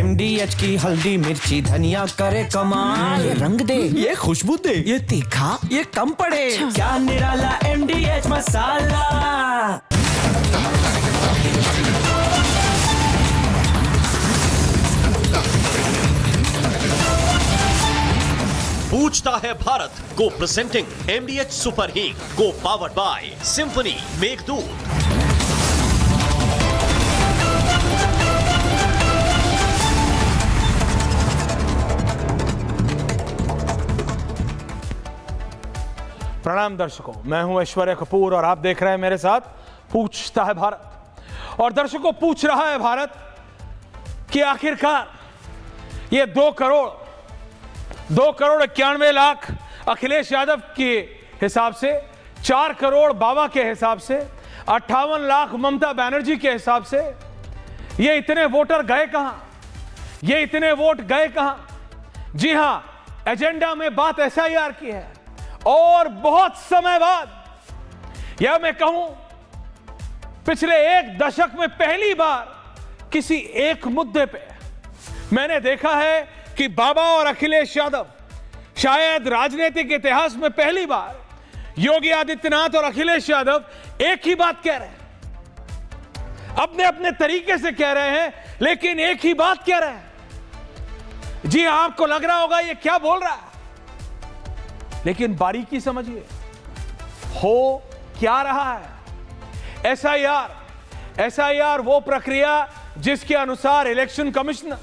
MDH की हल्दी मिर्ची धनिया करे कमाल। ये रंग दे, ये खुशबू दे, ये तीखा, ये कम पड़े। क्या निराला MDH मसाला। पूछता है भारत को प्रेजेंटिंग MDH सुपर हीट को पावर्ड बाय सिंफनी मेघदूत। प्रणाम दर्शकों, मैं हूं ऐश्वर्या कपूर और आप देख रहे हैं मेरे साथ पूछता है भारत। और दर्शकों, पूछ रहा है भारत कि आखिरकार ये 2 करोड़ 91 लाख अखिलेश यादव के हिसाब से, 4 करोड़ बाबा के हिसाब से, 58 लाख ममता बनर्जी के हिसाब से, ये इतने वोटर गए कहां? ये इतने वोट गए कहां? जी हां, एजेंडा में बात SIR की है और बहुत समय बाद, या मैं कहूं पिछले 1 दशक में पहली बार किसी एक मुद्दे पे मैंने देखा है कि बाबा और अखिलेश यादव, शायद राजनीतिक इतिहास में पहली बार, योगी आदित्यनाथ और अखिलेश यादव एक ही बात कह रहे हैं। अपने अपने तरीके से कह रहे हैं, लेकिन एक ही बात कह रहे हैं। जी हां, आपको लग रहा होगा ये क्या बोल रहा है, लेकिन बारीकी समझिए, हो क्या रहा है। SIR वो प्रक्रिया जिसके अनुसार इलेक्शन कमीशन,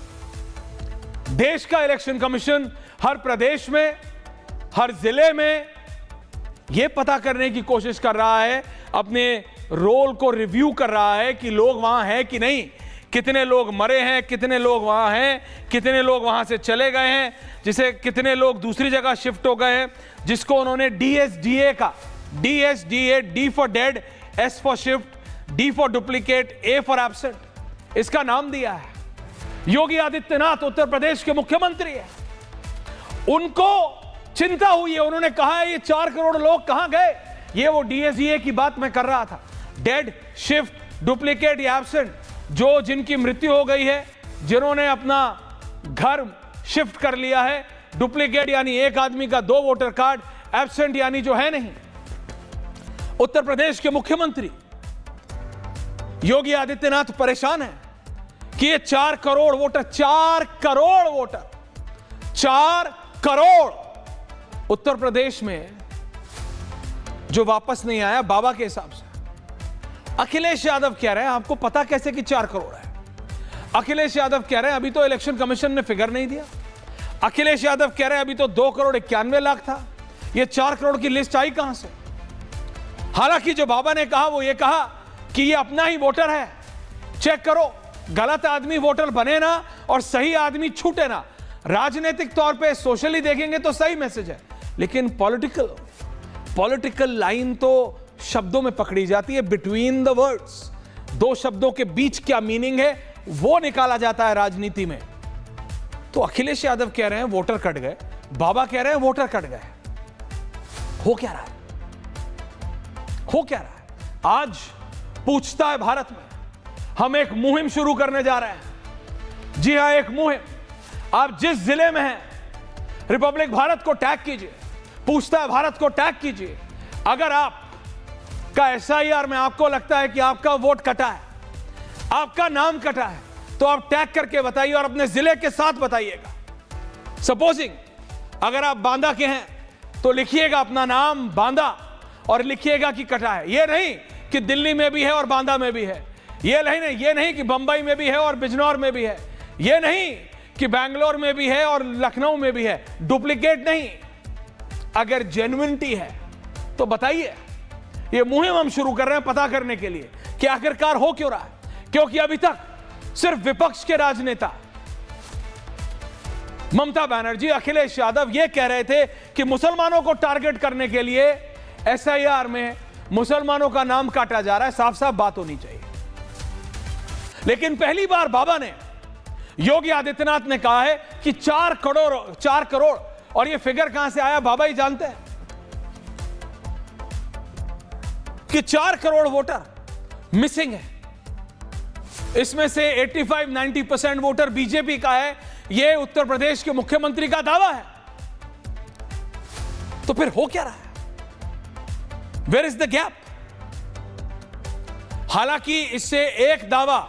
देश का इलेक्शन कमीशन हर प्रदेश में, हर जिले में यह पता करने की कोशिश कर रहा है, अपने रोल को रिव्यू कर रहा है कि लोग वहां हैं कि नहीं, कितने लोग मरे हैं, कितने लोग वहां हैं, कितने लोग वहां से चले गए हैं, जिसे कितने लोग दूसरी जगह शिफ्ट हो गए हैं, जिसको उन्होंने DSDA का, DSDA, D for dead, S for shift, D for duplicate, A for absent, इसका नाम दिया है। योगी आदित्यनाथ उत्तर प्रदेश के मुख्यमंत्री हैं, उनको चिंता हुई है। उन्होंने कहा है ये 4 करोड़ लोग कहां गए। ये वो DSDA की बात मैं कर रहा था, डेड, शिफ्ट, डुप्लीकेट या एब्सेंट, जो जिनकी मृत्यु हो गई है, जिन्होंने अपना घर शिफ्ट कर लिया है, डुप्लीकेट यानी एक आदमी का 2 वोटर कार्ड, एब्सेंट यानी जो है नहीं। उत्तर प्रदेश के मुख्यमंत्री योगी आदित्यनाथ परेशान है कि ये 4 करोड़ वोटर 4 करोड़ उत्तर प्रदेश में जो वापस नहीं आया बाबा के हिसाब से। अखिलेश यादव कह रहे हैं, आपको पता कैसे कि 4 करोड़ है? अखिलेश यादव कह रहे हैं अभी तो इलेक्शन कमीशन ने फिगर नहीं दिया। अखिलेश यादव कह रहे हैं अभी तो 2 करोड़ 91 लाख था, ये 4 करोड़ की लिस्ट आई कहां से? हालांकि जो बाबा ने कहा वो ये कहा कि ये अपना ही वोटर है, चेक करो, गलत आदमी वोटर बने ना और सही आदमी छूटे ना। राजनीतिक तौर पे, सोशली देखेंगे तो सही मैसेज है, लेकिन पॉलिटिकल लाइन तो शब्दों में पकड़ी जाती है, बिटवीन द वर्ड्स, 2 शब्दों के बीच क्या मीनिंग है वो निकाला जाता है राजनीति में। तो अखिलेश यादव कह रहे हैं वोटर कट गए, बाबा कह रहे हैं वोटर कट गए। हो क्या रहा है? आज पूछता है भारत में हम एक मुहिम शुरू करने जा रहे हैं। जी हां, एक मुहिम। आप जिस जिले में हैं, रिपब्लिक भारत को टैग कीजिए, पूछता है भारत को टैग कीजिए। अगर आपका SIR में आपको लगता है कि आपका वोट कटा है, आपका नाम कटा है, तो आप टैग करके बताइए और अपने जिले के साथ बताइएगा। सपोजिंग अगर आप बांदा के हैं तो लिखिएगा अपना नाम बांदा और लिखिएगा कि कटा है। यह नहीं कि दिल्ली में भी है और बांदा में भी है, ये नहीं कि बंबई में भी है और बिजनौर में भी है, ये नहीं कि बैंगलोर में भी है और लखनऊ में भी है। डुप्लीकेट नहीं, अगर जेन्युइनिटी है तो बताइए। ये मुहिम हम शुरू कर रहे हैं पता करने के लिए कि आखिरकार हो क्यों रहा है, क्योंकि अभी तक सिर्फ विपक्ष के राजनेता ममता बनर्जी, अखिलेश यादव ये कह रहे थे कि मुसलमानों को टारगेट करने के लिए SIR में मुसलमानों का नाम काटा जा रहा है। साफ साफ बात होनी चाहिए। लेकिन पहली बार बाबा ने, योगी आदित्यनाथ ने कहा है कि 4 करोड़, और ये फिगर कहां से आया बाबा ही जानते हैं कि 4 करोड़ वोटर मिसिंग है। इसमें से 85-90% वोटर बीजेपी का है, यह उत्तर प्रदेश के मुख्यमंत्री का दावा है। तो फिर हो क्या रहा है? Where is the gap? हालांकि इससे एक दावा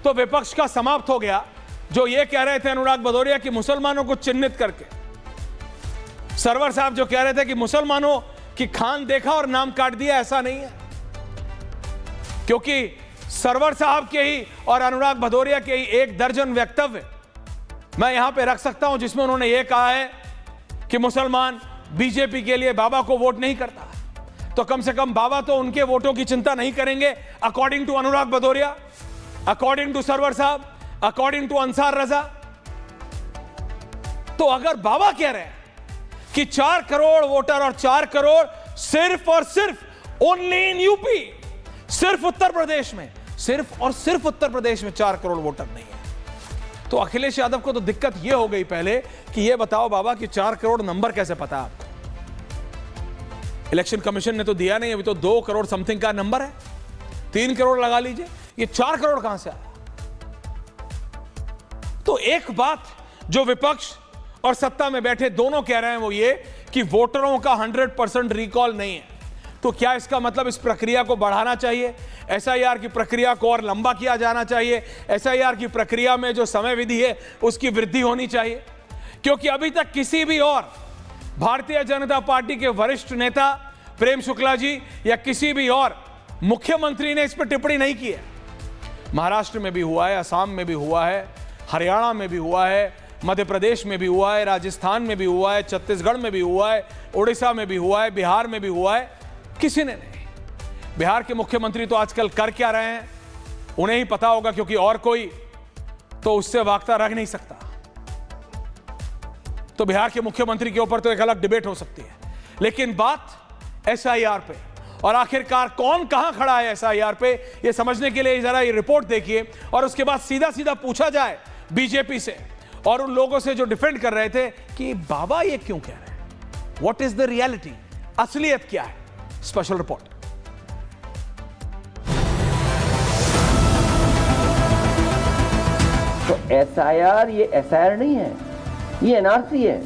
तो विपक्ष का समाप्त हो गया, जो यह कह रहे थे अनुराग भदौरिया कि मुसलमानों को चिन्हित करके, सरवर साहब जो कह रहे थे कि मुसलमानों की खान देखा और नाम काट दिया, ऐसा नहीं है। क्योंकि सरवर साहब के ही और अनुराग भदौरिया के ही 1 दर्जन वक्तव्य मैं यहां पे रख सकता हूं, जिसमें उन्होंने यह कहा है कि मुसलमान बीजेपी के लिए बाबा को वोट नहीं करता, तो कम से कम बाबा तो उनके वोटों की चिंता नहीं करेंगे, according to Anurag Bhadauria, according to Sarwar Sahab, according to Ansar Raza. तो अगर बाबा कह रहे हैं कि 4 करोड़ वोटर और 4 करोड़ सिर्फ और सिर्फ ओनली इन यूपी, सिर्फ उत्तर प्रदेश में, सिर्फ और सिर्फ उत्तर प्रदेश में 4 करोड़ वोटर नहीं है, तो अखिलेश यादव को तो दिक्कत यह हो गई पहले कि यह बताओ बाबा कि 4 करोड़ नंबर कैसे पता आपको? इलेक्शन कमीशन ने तो दिया नहीं, अभी तो 2 करोड़ समथिंग का नंबर है, 3 करोड़ लगा लीजिए, ये 4 करोड़ कहां से आया? तो एक बात जो विपक्ष और सत्ता में बैठे दोनों कह रहे हैं वो ये कि वोटरों का 100% रिकॉल नहीं है। तो क्या इसका मतलब इस प्रक्रिया को बढ़ाना चाहिए? एसआईआर की प्रक्रिया को और लंबा किया जाना चाहिए? एसआईआर की प्रक्रिया में जो समय विधि है उसकी वृद्धि होनी चाहिए? क्योंकि अभी तक किसी भी और भारतीय जनता पार्टी के वरिष्ठ नेता प्रेम शुक्ला जी या किसी भी और मुख्यमंत्री ने इस पर टिप्पणी नहीं की है। महाराष्ट्र में भी हुआ है, असम में भी हुआ है, हरियाणा में भी हुआ है, मध्य प्रदेश में भी हुआ है, राजस्थान में भी हुआ है, छत्तीसगढ़ में भी हुआ है, उड़ीसा में भी हुआ है, बिहार में भी हुआ है, किसी ने नहीं। बिहार के मुख्यमंत्री तो आजकल कर क्या रहे हैं उन्हें ही पता होगा, क्योंकि और कोई तो उससे वाकता रख नहीं सकता। तो बिहार के मुख्यमंत्री के ऊपर तो एक अलग डिबेट हो सकती है, लेकिन बात एसआईआर पे और आखिरकार कौन कहां खड़ा है एसआईआर पे, यह समझने के लिए जरा ये रिपोर्ट देखिए और उसके बाद सीधा सीधा पूछा जाए बीजेपी से और उन लोगों से जो डिफेंड कर रहे थे कि बाबा ये क्यों कह रहे हैं, व्हाट इज द रियलिटी, असलियत क्या है। Special report. तो एसआईआर ये एसआईआर नहीं है, ये एनआरसी है।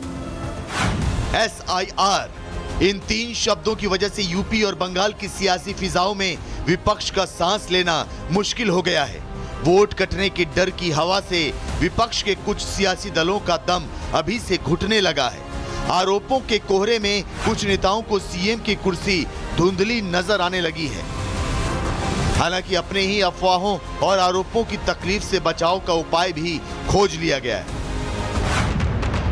एसआईआर, इन 3 शब्दों की वजह से यूपी और बंगाल की सियासी फिजाओं में विपक्ष का सांस लेना मुश्किल हो गया है। वोट कटने के डर की हवा से विपक्ष के कुछ सियासी दलों का दम अभी से घुटने लगा है। आरोपों के कोहरे में कुछ नेताओं को सीएम की कुर्सी धुंधली नजर आने लगी है। हालांकि अपने ही अफवाहों और आरोपों की तकलीफ से बचाव का उपाय भी खोज लिया गया है।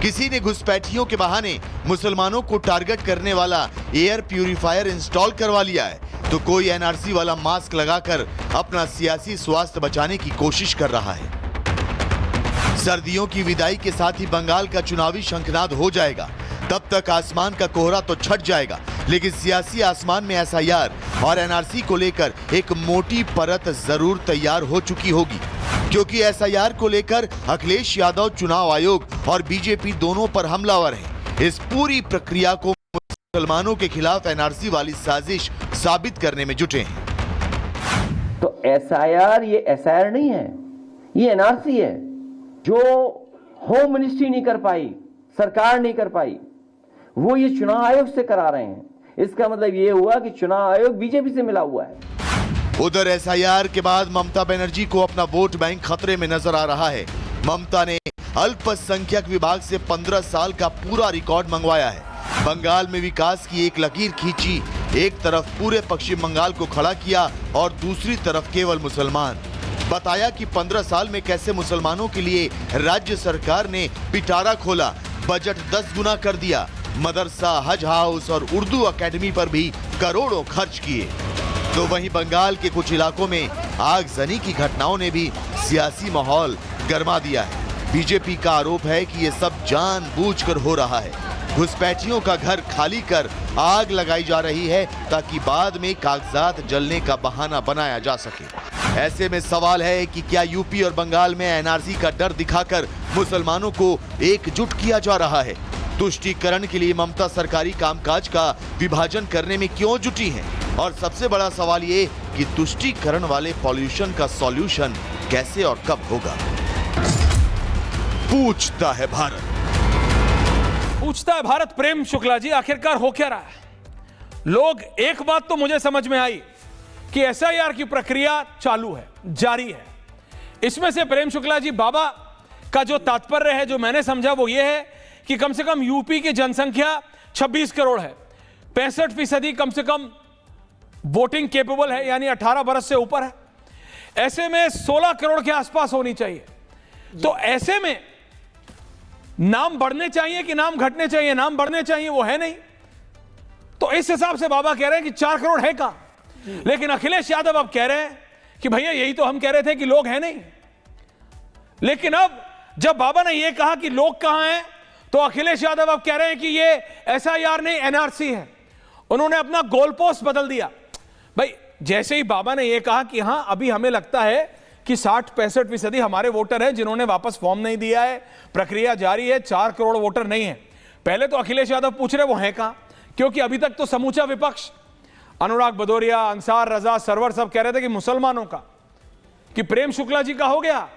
किसी ने घुसपैठियों के बहाने मुसलमानों को टारगेट करने वाला एयर प्यूरिफायर इंस्टॉल करवा लिया है, तो कोई एनआरसी वाला मास्क लगाकर अपना सियासी स्वास्थ्य बचाने की कोशिश कर रहा है। सर्दियों की विदाई के साथ ही बंगाल का चुनावी शंखनाद हो जाएगा, तब तक आसमान का कोहरा तो छट जाएगा, लेकिन सियासी आसमान में एसआईआर और एनआरसी को लेकर एक मोटी परत जरूर तैयार हो चुकी होगी, क्योंकि एसआईआर को लेकर अखिलेश यादव चुनाव आयोग और बीजेपी दोनों पर हमलावर हैं। इस पूरी प्रक्रिया को मुसलमानों के खिलाफ एनआरसी वाली साजिश साबित करने में जुटे हैं। तो एसआईआर ये एसआईआर नहीं है, ये एनआरसी है। जो होम मिनिस्ट्री नहीं कर पाई, सरकार नहीं कर पाई, वो ये चुनाव आयोग से करा रहे हैं। इसका मतलब ये हुआ कि चुनाव आयोग बीजेपी से मिला हुआ है। उधर एसआईआर के बाद ममता बनर्जी को अपना वोट बैंक खतरे में नजर आ रहा है। ममता ने अल्पसंख्यक विभाग से 15 साल का पूरा रिकॉर्ड मंगवाया है। बंगाल में विकास की एक लकीर खींची, एक तरफ पूरे पश्चिम बंगाल को खड़ा किया और दूसरी तरफ केवल मुसलमान। बताया कि 15 साल में कैसे मुसलमानों के लिए राज्य सरकार ने पिटारा खोला, बजट 10 गुना कर दिया, मदरसा, हज हाउस और उर्दू एकेडमी पर भी करोड़ों खर्च किए। तो वहीं बंगाल के कुछ इलाकों में आगजनी की घटनाओं ने भी सियासी माहौल गर्मा दिया है। बीजेपी का आरोप है कि ये सब जानबूझकर हो रहा है। घुसपैठियों का घर खाली कर आग लगाई जा रही है ताकि बाद में कागजात जलने का बहाना बनाया जा सके। ऐसे में सवाल है कि क्या यूपी और बंगाल में एनआरसी का डर दिखाकर मुसलमानों को एकजुट किया जा रहा है? तुष्टीकरण के लिए ममता सरकारी कामकाज का विभाजन करने में क्यों जुटी हैं? और सबसे बड़ा सवाल ये कि तुष्टीकरण वाले पॉल्यूशन का सॉल्यूशन कैसे और कब होगा? पूछता है भारत। पूछता है भारत। प्रेम शुक्ला जी, आखिरकार हो क्या रहा है? लोग, एक बात तो मुझे समझ में आई कि एसआईआर की प्रक्रिया चालू है, जारी है। इसमें से प्रेम शुक्ला जी, बाबा का जो तात्पर्य है, जो मैंने समझा, वो ये है कि कम से कम यूपी की जनसंख्या 26 करोड़ है, 65% कम से कम वोटिंग केपेबल है, यानी 18 बरस से ऊपर है। ऐसे में 16 करोड़ के आसपास होनी चाहिए। तो ऐसे में नाम बढ़ने चाहिए कि नाम घटने चाहिए? नाम बढ़ने चाहिए, वो है नहीं। तो इस हिसाब से बाबा कह रहे हैं कि 4 करोड़ है कहां। लेकिन अखिलेश यादव अब कह रहे हैं कि भैया यही तो हम कह रहे थे कि लोग हैं नहीं। लेकिन अब जब बाबा ने यह कहा कि लोग कहां हैं, तो अखिलेश यादव अब कह रहे हैं कि ये एसआईआर नहीं, एनआरसी है। उन्होंने अपना गोल पोस्ट बदल दिया। भाई, जैसे ही बाबा ने यह कहा कि हां, अभी हमें लगता है कि 60-65% हमारे वोटर हैं जिन्होंने वापस फॉर्म नहीं दिया है, प्रक्रिया जारी है, 4 करोड़ वोटर नहीं है। पहले तो अखिलेश यादव पूछ रहे वो हैं कहां, क्योंकि अभी तक तो समूचा विपक्ष, अनुराग भदौरिया, अंसार रजा, सरवर, सब कह रहे थे कि मुसलमानों का, कि प्रेम शुक्ला जी का हो गया,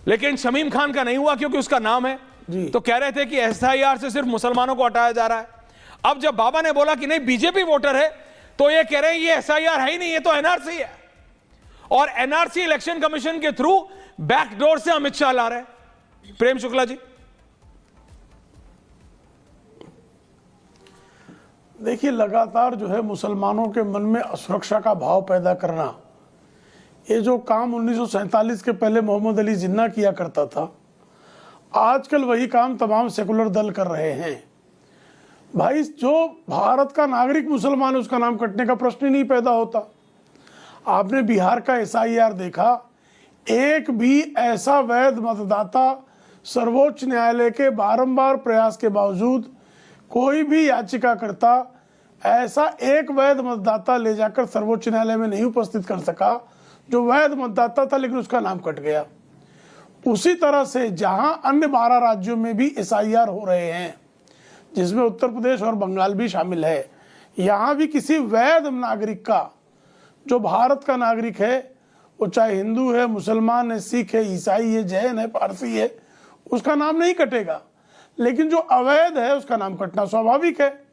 लेकिन शमीम खान का नहीं हुआ क्योंकि उसका नाम है। तो कह रहे थे कि एसआईआर से सिर्फ मुसलमानों को हटाया जा रहा है। अब जब बाबा ने बोला कि नहीं, बीजेपी वोटर है, तो ये कह रहे हैं ये एसआईआर है ही नहीं, ये तो एनआरसी है। और एनआरसी इलेक्शन कमीशन के थ्रू बैकडोर से अमित शाह ला रहे हैं। प्रेम शुक्ला जी, देखिए, लगातार जो है मुसलमानों के मन में असुरक्षा का भाव पैदा करना, ये जो काम 1947 के पहले मोहम्मद अली जिन्ना किया करता था, आजकल वही काम तमाम सेकुलर दल कर रहे हैं। भाई, जो भारत का नागरिक मुसलमान है उसका नाम कटने का प्रश्न ही नहीं पैदा होता। आपने बिहार का एसआईआर देखा, एक भी ऐसा वैध मतदाता सर्वोच्च न्यायालय के बारंबार प्रयास के बावजूद, कोई भी याचिकाकर्ता ऐसा एक वैध मतदाता ले जाकर सर्वोच्च न्यायालय में नहीं उपस्थित कर सका जो वैध मतदाता था, लेकिन उसका नाम कट गया। उसी तरह से जहां अन्य 12 राज्यों में भी एसआईआर हो रहे हैं, जिसमें उत्तर प्रदेश और बंगाल भी शामिल है, यहां भी किसी वैध नागरिक का, जो भारत का नागरिक है, वो चाहे हिंदू है, मुसलमान है, सिख है, ईसाई है, जैन है, पारसी है, उसका नाम नहीं कटेगा। लेकिन जो अवैध है उसका नाम कटना स्वाभाविक है।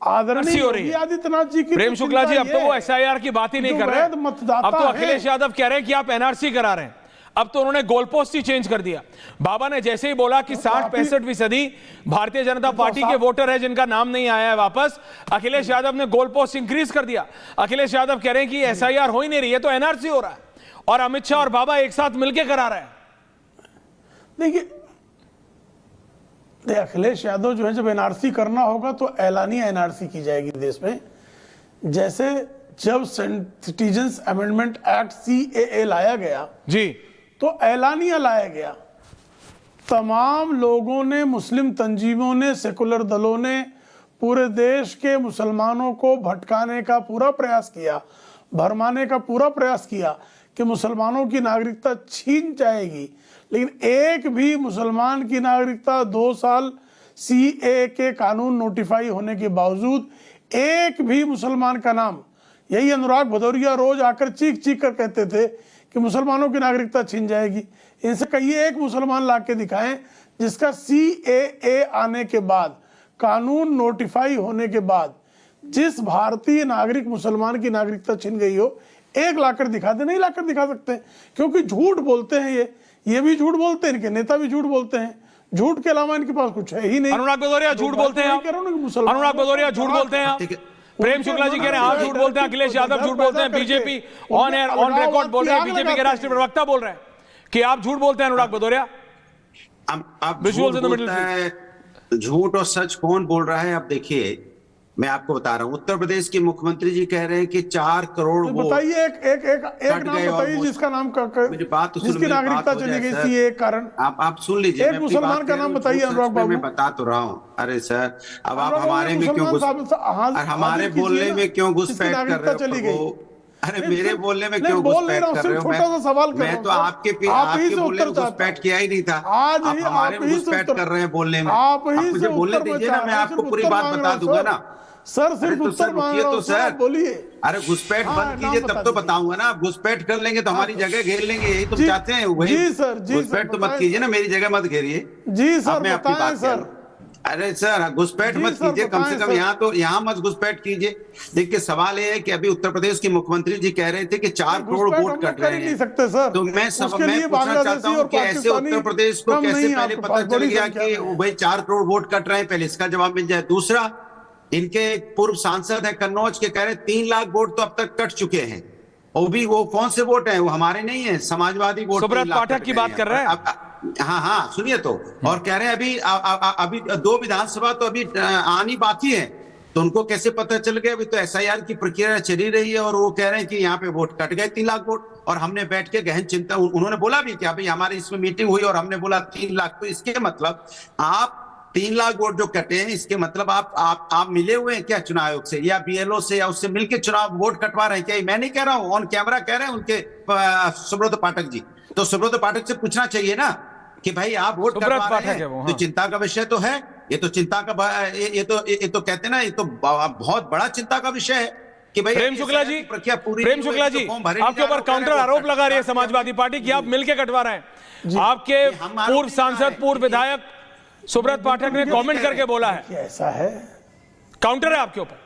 आदरणीय योगी आदित्यनाथ जी की, प्रेम शुक्ला जी, अब तो वो एसआईआर की बात ही नहीं कर रहे। अब तो अखिलेश यादव कह रहे हैं कि आप एनआरसी करा रहे हैं। अब तो उन्होंने गोल पोस्ट ही चेंज कर दिया। बाबा ने जैसे ही बोला कि 60-65% भारतीय जनता पार्टी के वोटर है जिनका नाम नहीं आया है वापस, अखिलेश यादव ने गोल पोस्ट इंक्रीज कर दिया। अखिलेश यादव कह रहे हैं कि एसआईआर हो ही नहीं रही है, तो एनआरसी हो रहा है, और अमित शाह और बाबा एक साथ मिलकर करा रहे हैं। देखिए, अखिलेश यादव जो है, जब एनआरसी करना होगा तो ऐलानिया एनआरसी की जाएगी देश में। जैसे जब सिटीजन्स अमेंडमेंट एक्ट सीएए लाया गया जी, तो ऐलानिया लाया गया। तमाम लोगों ने, मुस्लिम तंजीमों ने, सेकुलर दलों ने पूरे देश के मुसलमानों को भटकाने का पूरा प्रयास किया, भरमाने का पूरा प्रयास किया कि मुसलमानों की नागरिकता छीन जाएगी। लेकिन एक भी मुसलमान की नागरिकता 2 साल सीए के कानून नोटिफाई होने के बावजूद एक भी मुसलमान का नाम, यही अनुराग भदौरिया रोज आकर चीख चीख कर कहते थे कि मुसलमानों की नागरिकता छीन जाएगी। इनसे कहिए एक मुसलमान ला के दिखाएं जिसका सीएए आने के बाद, कानून नोटिफाई होने के बाद, जिस भारतीय नागरिक मुसलमान की नागरिकता छीन गई हो, एक लाकर दिखा दे। नहीं लाकर दिखा सकते, क्योंकि झूठ बोलते हैं ये भी झूठ बोलते हैं, इनके नेता भी झूठ बोलते हैं। झूठ के अलावा इनके पास कुछ है ही नहीं। अनुराग भदौरिया झूठ बोलते हैं, अनुराग भदौरिया झूठ बोलते हैं, प्रेम शुक्ला जी कह रहे हैं आप झूठ बोलते हैं, अखिलेश यादव झूठ बोलते हैं, BJP on air on record बोल रहे हैं, बीजेपी के राष्ट्रीय प्रवक्ता बोल रहे हैं कि आप झूठ बोलते हैं। अनुराग भदौरिया, आप झूठ बोलता है, झूठ और सच कौन बोल रहा है? आप देखिए, मैं आपको बता रहा हूँ, उत्तर प्रदेश के मुख्यमंत्री जी कह रहे हैं कि 4 करोड़ वोट। बताइए एक नाम बताइए जिसका नाम मेरी बात तो जिसकी नागरिकता चली गई थी, एक कारण आप सुन लीजिए। एक मुसलमान का नाम बताइए अनुराग बाबू। मैं बता तो रहा हूँ। अरे सर, अब आप हमारे में क्यों हमारे बोलने में क्यों घुसपैठ कर रहे हो? अरे नहीं, मेरे सिर्फ- बोलने में नहीं, क्यों बोल नहीं घुसपैठ रहा हूं, कर सिर्फ रहे हो? छोटा सा सवाल कर रहा मैं हूं तो सर। आपके आप ही से बोलने उत्तर में चाहता घुसपैठ हूं। किया ही नहीं था। आज आप ही हमारे आप में ही से घुसपैठ उत्तर- कर रहे हैं बोलने में। आप ही मुझे से बोलने उत्तर दीजिए मैं ना, मैं चाह रहा हूं, आपको सिर्फ पूरी उत्तर बात मांग बता रहा हूं, दूंगा सर। ना। सर अरे सिर्फ तो उत्तर सर मांग रुकिए रहा तो हूं सर, आप सर। बोलिए। अरे घुसपैठ हाँ, बंद नाम कीजिए बता तब तो दीजिए। बताऊंगा ना। आप घुसपैठ कर लेंगे तो हमारी जगह घेर लेंगे, यही तुम जी- चाहते हैं वही। जी सर, घुसपैठ तो मत बताएं कीजिए सर। ना, मेरी जगह मत घेरिए। जी सर, अब मैं आपकी बताएं बात कह रहा सर। हूं। अरे सर घुसपैठ जी मत सर, कीजिए, कम से बताएं कम सर। यहाँ मत घुसपैठ कीजिए। देखिए सवाल ये है कि अभी उत्तर प्रदेश के मुख्यमंत्री जी कह रहे थे कि 4 करोड़ घुसपैठ वोट हम कट लोग कर रहे ही नहीं हैं। सकते सर। तो मैं उसके लिए पूछना चाहता बांग्लादेशी हूँ और कि ऐसे पाकिस्तानी उत्तर प्रदेश को कम कैसे नहीं, पहले आपके पता पास चल बड़ी गया संख्या कि में है। भाई 4 करोड़ वोट कट रहे हैं? पहले इसका जवाब मिल जाए। दूसरा, इनके एक पूर्व सांसद है कन्नौज के, कह रहे 3 लाख वोट तो अब तक कट चुके हैं। और भी वो कौन से वोट हैं? वो हमारे नहीं है, समाजवादी वोट। सुब्रत 3 लाख पाठक कट की गए बात हैं। कर रहे हैं। हाँ हाँ सुनिए तो। और कह रहे हैं अभी 2 विधानसभा तो अभी आनी बाकी है, तो उनको कैसे पता चल गया? अभी तो एसआईआर की प्रक्रिया चली रही है और वो कह रहे हैं कि यहाँ पे वोट कट गए 3 लाख वोट। और हमने बैठ के गहन चिंता, उन्होंने बोला भी कि अभी हमारी इसमें मीटिंग हुई और हमने बोला 3 लाख। तो इसके मतलब आप 3 लाख वोट जो कटे हैं, इसके मतलब आप मिले हुए हैं क्या चुनाव आयोग से या बीएलओ से या उससे मिलकर चुनाव वोट कटवा रहे हैं क्या? मैं नहीं कह रहा हूं, ऑन कैमरा कह रहे हैं उनके सुब्रत पाठक जी। तो सुब्रत पाठक से पूछना चाहिए ना कि भाई आप वोट सुब्रत कटवा पाठक रहे है वो, हैं, हाँ। तो चिंता का विषय तो है। ये तो चिंता का ये तो कहते हैं ना, ये तो बहुत बड़ा चिंता का विषय है कि भाई प्रेम शुक्ला जी, प्रक्रिया पूरी प्रेम नहीं हुई, शुक्ला तो जी, फॉर्म भरे नहीं आपके जा ऊपर रहे, काउंटर वो कह रहे आरोप लगा रही है कट- समाजवादी पार्टी कि आप मिलके कटवा रहे हैं। आपके हम आरोप पूर्व नहीं लगा सांसद, रहे। पूर्व विधायक सुब्रत पाठक ने कमेंट करके बोला है, कि ऐसा है। काउंटर है आपके ऊपर।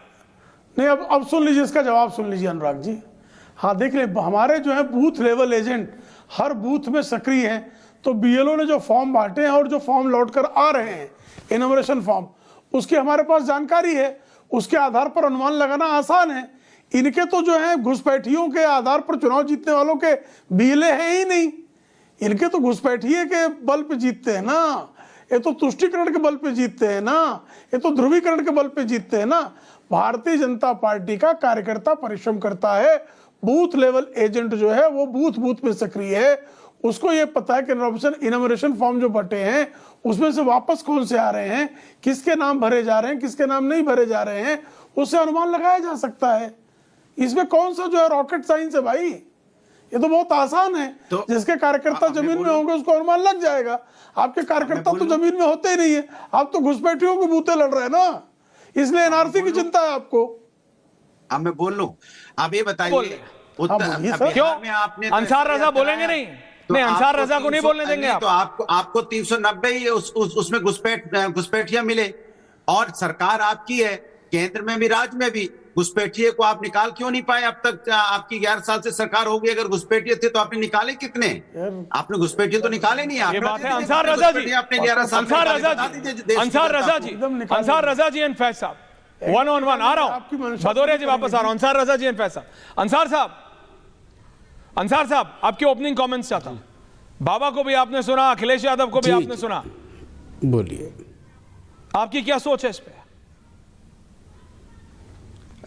नहीं, अब सुन लीजिए, इसका जवाब सुन लीजिए अनुराग जी। हाँ देख ले, हमारे जो है बूथ लेवल एजेंट हर बूथ में सक्रिय हैं। तो बीएलओ ने जो फॉर्म बांटे हैं और जो फॉर्म लौट कर आ रहे हैं, इनोमरेशन फॉर्म, उसकी हमारे पास जानकारी है। उसके आधार पर अनुमान लगाना आसान है। इनके तो जो है घुसपैठियों के आधार पर चुनाव जीतने वालों के बीएलए हैं ही नहीं। इनके तो घुसपैठिए के बल पे जीतते हैं ना, ये तो तुष्टिकरण के बल पे जीतते हैं ना, ये तो ध्रुवीकरण के बल पे जीतते हैं ना। भारतीय जनता पार्टी का कार्यकर्ता परिश्रम करता है, बूथ लेवल एजेंट जो है वो बूथ बूथ में सक्रिय है। उसको ये पता है कि इनोमरेशन फॉर्म जो बटे हैं उसमें से वापस कौन से आ रहे हैं, किसके नाम भरे जा रहे हैं, किसके नाम नहीं भरे जा रहे हैं, उससे अनुमान लगाया जा सकता है। इसमें कौन सा जो है रॉकेट साइंस है भाई, ये तो बहुत आसान है। तो जिसके कार्यकर्ता जमीन में होंगे उसको अनुमान लग जाएगा। आपके कार्यकर्ता तो जमीन में होते ही नहीं है, आप तो घुसपैठियों के बूते लड़ रहे हैं ना, इसलिए एनआरसी की चिंता है आपको। अब मैं बोल लूं, आप ये बोल बताइए रहे। बोलिए सर। क्यों? आपने अंसार रजा बोलेंगे नहीं? नहीं, अंसार रजा को नहीं बोलने देंगे आप। तो आपको 390 ही उसमें घुसपैठियां मिले और सरकार आपकी है, केंद्र में भी राज्य में भी। घुसपैठिए को आप निकाल क्यों नहीं पाए अब तक? आपकी 11 साल से सरकार होगी, अगर घुसपैठिए थे तो आपने निकाले कितने? आपने घुसपैठिए तो निकाले नहीं। ये बात है अंसार रजा जी, आपने 11 साल अंसार रजा जी, अंसार रजा जी, अंसार रजा जी एंड फैज साहब, 1-on-1 आ रहा हूं। भदौरिया जी वापस आ रहा हूं। अंसार रजा जी एंड फैज साहब। अंसार साहब आपके ओपनिंग कमेंट्स चाहता हूं। बाबा को भी आपने सुना, अखिलेश यादव को भी आपने सुना, बोलिए आपकी क्या सोच है इस पे?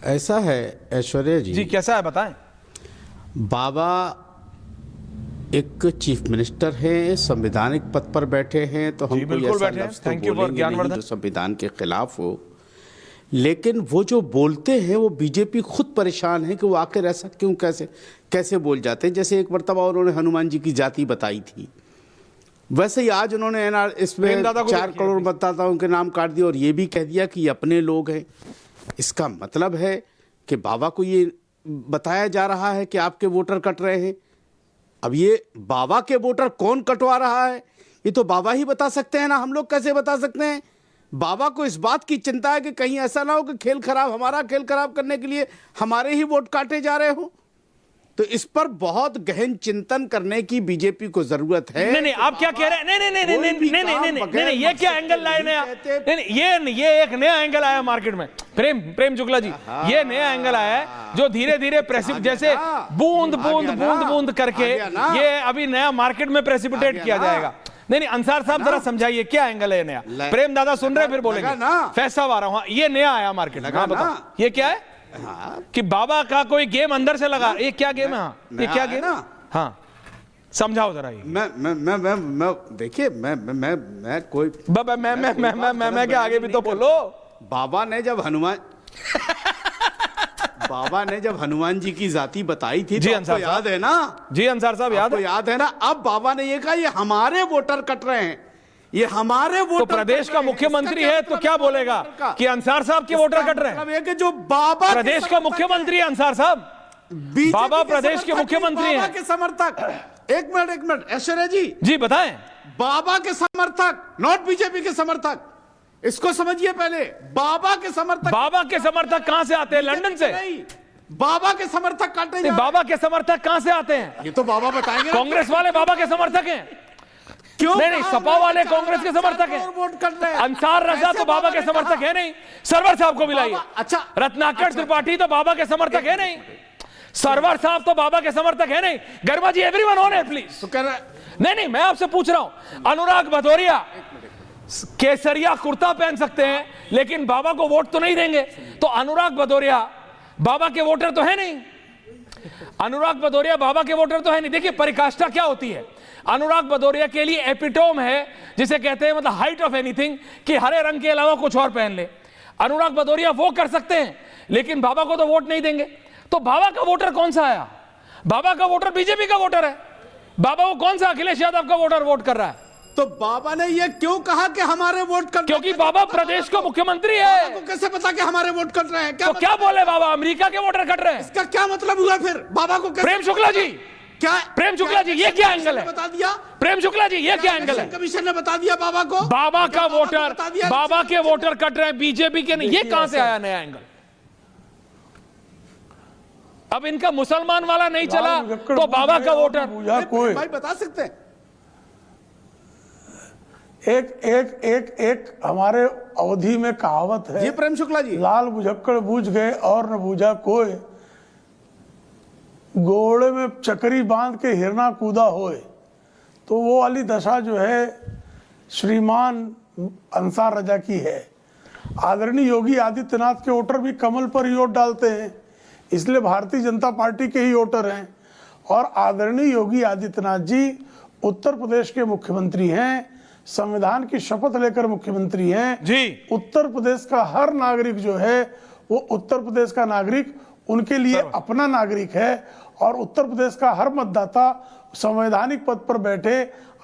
ऐसा है ऐश्वर्या जी कैसा है बताएं। बाबा एक चीफ मिनिस्टर हैं, संवैधानिक पद पर बैठे हैं, तो हमको बिल्कुल ऐसा बैठे हैं। लफ्ज़ तो Thank you for बोलेंगे नहीं ज्ञानवर्धन। जो संविधान के खिलाफ हो। लेकिन वो जो बोलते हैं वो बीजेपी खुद परेशान है कि वो आखिर ऐसा क्यों कैसे बोल जाते हैं। जैसे एक मरतबा उन्होंने हनुमान जी की जाति बताई थी, वैसे ही आज उन्होंने इसमें 4 करोड़ मतदाताओं के नाम काट दिए और ये भी कह दिया कि ये अपने लोग हैं। इसका मतलब है कि बाबा को ये बताया जा रहा है कि आपके वोटर कट रहे हैं। अब ये बाबा के वोटर कौन कटवा रहा है ये तो बाबा ही बता सकते हैं ना, हम लोग कैसे बता सकते हैं? बाबा को इस बात की चिंता है कि कहीं ऐसा ना हो कि हमारा खेल खराब करने के लिए हमारे ही वोट काटे जा रहे हो। तो इस पर बहुत गहन चिंतन करने की बीजेपी को जरूरत है। नहीं आप क्या कह रहे हैं? नहीं, ये क्या एंगल लाए नया? नहीं, ये एक नया एंगल आया मार्केट में। प्रेम शुक्ला जी, ये नया एंगल आया है जो धीरे धीरे जैसे बूंद करके ये अभी नया मार्केट में प्रेसिपिटेट किया जाएगा। नहीं अंसार साहब जरा समझाइए क्या एंगल है नया? प्रेम दादा सुन रहे फिर बोलेंगे। फैसला आ रहा हूं, ये नया आया मार्केट में। हाँ बताओ ये क्या है? कि बाबा का कोई गेम अंदर से लगा। ये क्या गेम है? ये क्या गेम? हाँ समझाओ जरा। ये मैं देखिए मैं कोई मैं क्या आगे भी तो बोलो। बाबा ने जब बाबा ने जब हनुमान जी की जाति बताई थी जी तो अंसार आपको याद है ना? जी अंसार साहब याद आपको है? याद है ना? अब बाबा ने ये कहा ये हमारे वोटर कट रहे हैं, ये हमारे वोटर तो प्रदेश कट का रहे हैं। मुख्यमंत्री इसका है क्या तो क्या मतलब है बोलेगा वोटर का? कि अंसार साहब के वोटर इसका कट रहे हैं? मतलब है कि जो बाबा प्रदेश का मुख्यमंत्री है अंसार साहब, बीजेपी बाबा के प्रदेश के समर्थक मुख्यमंत्री नहीं, हैं। बाबा के समर्थक। एक मिनट ऐश्वर्या जी, बताएं। बाबा के समर्थक, नॉट बीजेपी के समर्थक, इसको समझिए पहले। बाबा के समर्थक, बाबा के समर्थक कहां से आते हैं? लंदन से? नहीं, बाबा के समर्थक काटे नहीं, बाबा के समर्थक कहां से आते हैं? ये तो बाबा बताएंगे। कांग्रेस वाले बाबा के समर्थक हैं? क्यों? नहीं, सपा वाले कांग्रेस के समर्थक हैं। वोट कर रहे हैं। अंसार रजा तो बाबा के समर्थक है नहीं। सरवर साहब को मिलाइए। अच्छा, रत्नाकर त्रिपाठी तो बाबा के समर्थक है नहीं। सरवर साहब तो बाबा के समर्थक है नहीं। गर्मा जी, एवरीवन ऑन एयर प्लीज। तो कह रहे नहीं, मैं आपसे पूछ रहा हूं, अनुराग भदौरिया केसरिया कुर्ता पहन सकते हैं लेकिन बाबा को वोट तो नहीं देंगे, तो अनुराग भदौरिया बाबा के वोटर तो है नहीं। अनुराग भदौरिया बाबा के वोटर तो है नहीं। देखिए परिकाष्ठा क्या होती है। अनुराग भदौरिया के लिए एपिटोम है, जिसे कहते हैं मतलब हाइट ऑफ एनीथिंग, कि हरे रंग के अलावा कुछ और पहन ले। अनुराग भदौरिया वो कर सकते हैं लेकिन बाबा को तो वोट नहीं देंगे। तो बाबा का वोटर कौन सा आया? बाबा का वोटर बीजेपी का वोटर है। बाबा को कौन सा अखिलेश यादव का वोटर वोट कर रहा है? तो बाबा ने ये क्यों कहा कि हमारे वोट कर? क्योंकि बाबा प्रदेश का मुख्यमंत्री है। बाबा को कैसे पता कि हमारे वोट कट रहे हैं? तो क्या बोले बाबा अमेरिका के वोटर कट रहे हैं? इसका क्या मतलब हुआ फिर? बाबा को कैसे? प्रेम शुक्ला जी, क्या प्रेम शुक्ला जी, ये क्या एंगल है? बता दिया प्रेम शुक्ला जी, ये क्या एंगल है? कमीशन ने बता दिया बाबा को। बाबा का को वोटर, बता दिया। बाबा के वोटर कट रहे हैं, बीजेपी के नहीं। ये कहां से आया नया एंगल? अब इनका मुसलमान वाला नहीं चला तो बाबा का वोटर। कोई भाई बता सकते हैं? एक हमारे अवधि में कहावत है, जी प्रेम शुक्ला जी, लाल बुझक्कड़ बूझ गए और न बूझा कोई, घोड़े में चकरी बांध के हिरना कूदा होए। तो वो वाली दशा जो है श्रीमान अंसार रजा की है। आदरणीय योगी आदित्यनाथ के वोटर भी कमल पर ही वोट डालते हैं, इसलिए भारतीय जनता पार्टी के ही वोटर हैं। और आदरणीय योगी आदित्यनाथ जी उत्तर प्रदेश के मुख्यमंत्री हैं, संविधान की शपथ लेकर मुख्यमंत्री हैं जी। उत्तर प्रदेश का हर नागरिक जो है वो उत्तर प्रदेश का नागरिक उनके लिए अपना नागरिक है। और उत्तर प्रदेश का हर मतदाता संवैधानिक पद पर बैठे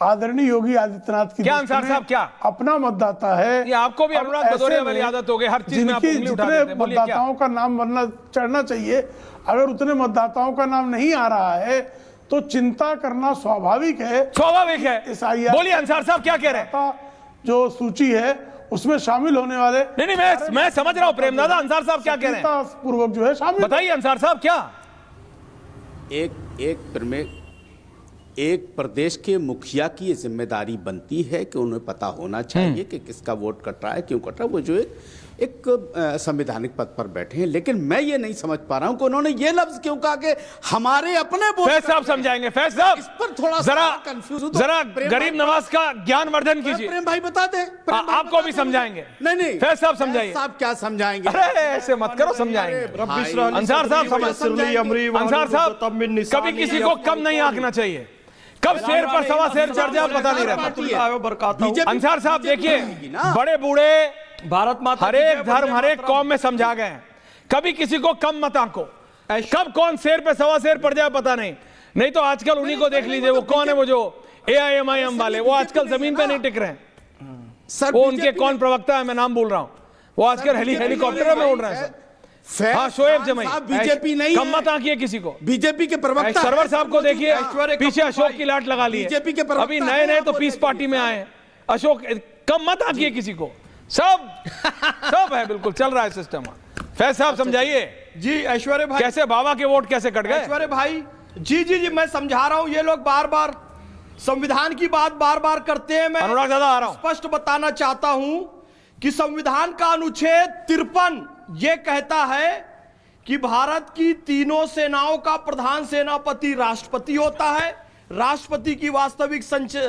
आदरणीय योगी आदित्यनाथ की क्या अंसार साहब, क्या अपना मतदाता है? ये आपको भी अनुराग भदौरिया वाली आदत हो गई, हर चीज में आप उंगली उठा देते हैं। बोलिए क्या? मतदाताओं का नाम बनना चढ़ना चाहिए। अगर उतने मतदाताओं का नाम नहीं आ रहा है तो चिंता करना स्वाभाविक है। स्वाभाविक है। बोलिए अंसार साहब क्या कह रहे हैं? जो सूची है उसमें शामिल होने वाले नहीं, मैं समझ रहा हूं प्रेमदादा। अंसार साहब क्या कह रहे हैं? पूर्वक जो है शामिल। बताइए अंसार साहब क्या? एक प्रदेश के मुखिया की ये जिम्मेदारी बनती है कि उन्हें पता होना चाहिए कि किसका वोट कट रहा है, क्यों कट रहा है। वो जो एक संवैधानिक पद पर बैठे हैं। लेकिन मैं ये नहीं समझ पा रहा हूं कि उन्होंने ये लफ्ज क्यों कहा कि हमारे अपने वोट। फैज साहब समझाएंगे। फैज साहब इस पर थोड़ा जरा कंफ्यूज, जरा गरीब नवाज का ज्ञानवर्धन कीजिए। प्रेम भाई बता दे। आपको भी समझाएंगे। नहीं फैज साहब समझाइए। साहब क्या समझाएंगे? अरे ऐसे मत करो, समझाएंगे। अंसार साहब अंसार साहब कभी किसी को कम नहीं आंकना चाहिए। कब शेर पर सवा शेर चढ़ जाए पता नहीं रहता। अंसार साहब देखिए, बड़े बूढ़े भारत माता हर एक धर्म हर एक कौम में समझा गए हैं, कभी किसी को कम मत आंको। कब कौन शेर पे सवा शेर पड़ जाए पता नहीं तो आजकल उन्हीं को देख लीजिए। वो कौन है? वो जो AIMIM वाले, वो आजकल जमीन पे नहीं टिक रहे हैं। वो उनके कौन प्रवक्ता है, मैं नाम बोल रहा हूं, वो आजकल हेलीकॉप्टर में उड़ रहे हैं सर। हाँ, शोएब जमाई। बीजेपी नहीं कम मत आंकिए किसी को। बीजेपी के प्रवक्ता सरवर साहब को देखिए, पीछे अशोक की लाट लगा ली है। बीजेपी के प्रवक्ता अभी नए तो पीस पार्टी में आए। अशोक, कम मत आंकिए किसी को। सब है, बिल्कुल चल रहा है सिस्टम। फैज साहब समझाइए जी। ऐश्वर्या भाई, कैसे बाबा के वोट कैसे कट गए? ऐश्वर्या भाई जी मैं समझा रहा हूं। ये लोग बार बार संविधान की बात बार बार करते हैं। मैं अनुराग दादा आ रहा हूं। स्पष्ट बताना चाहता हूं कि संविधान का अनुच्छेद 53 ये कहता है कि भारत की तीनों सेनाओं का प्रधान सेनापति राष्ट्रपति होता है। राष्ट्रपति की वास्तविक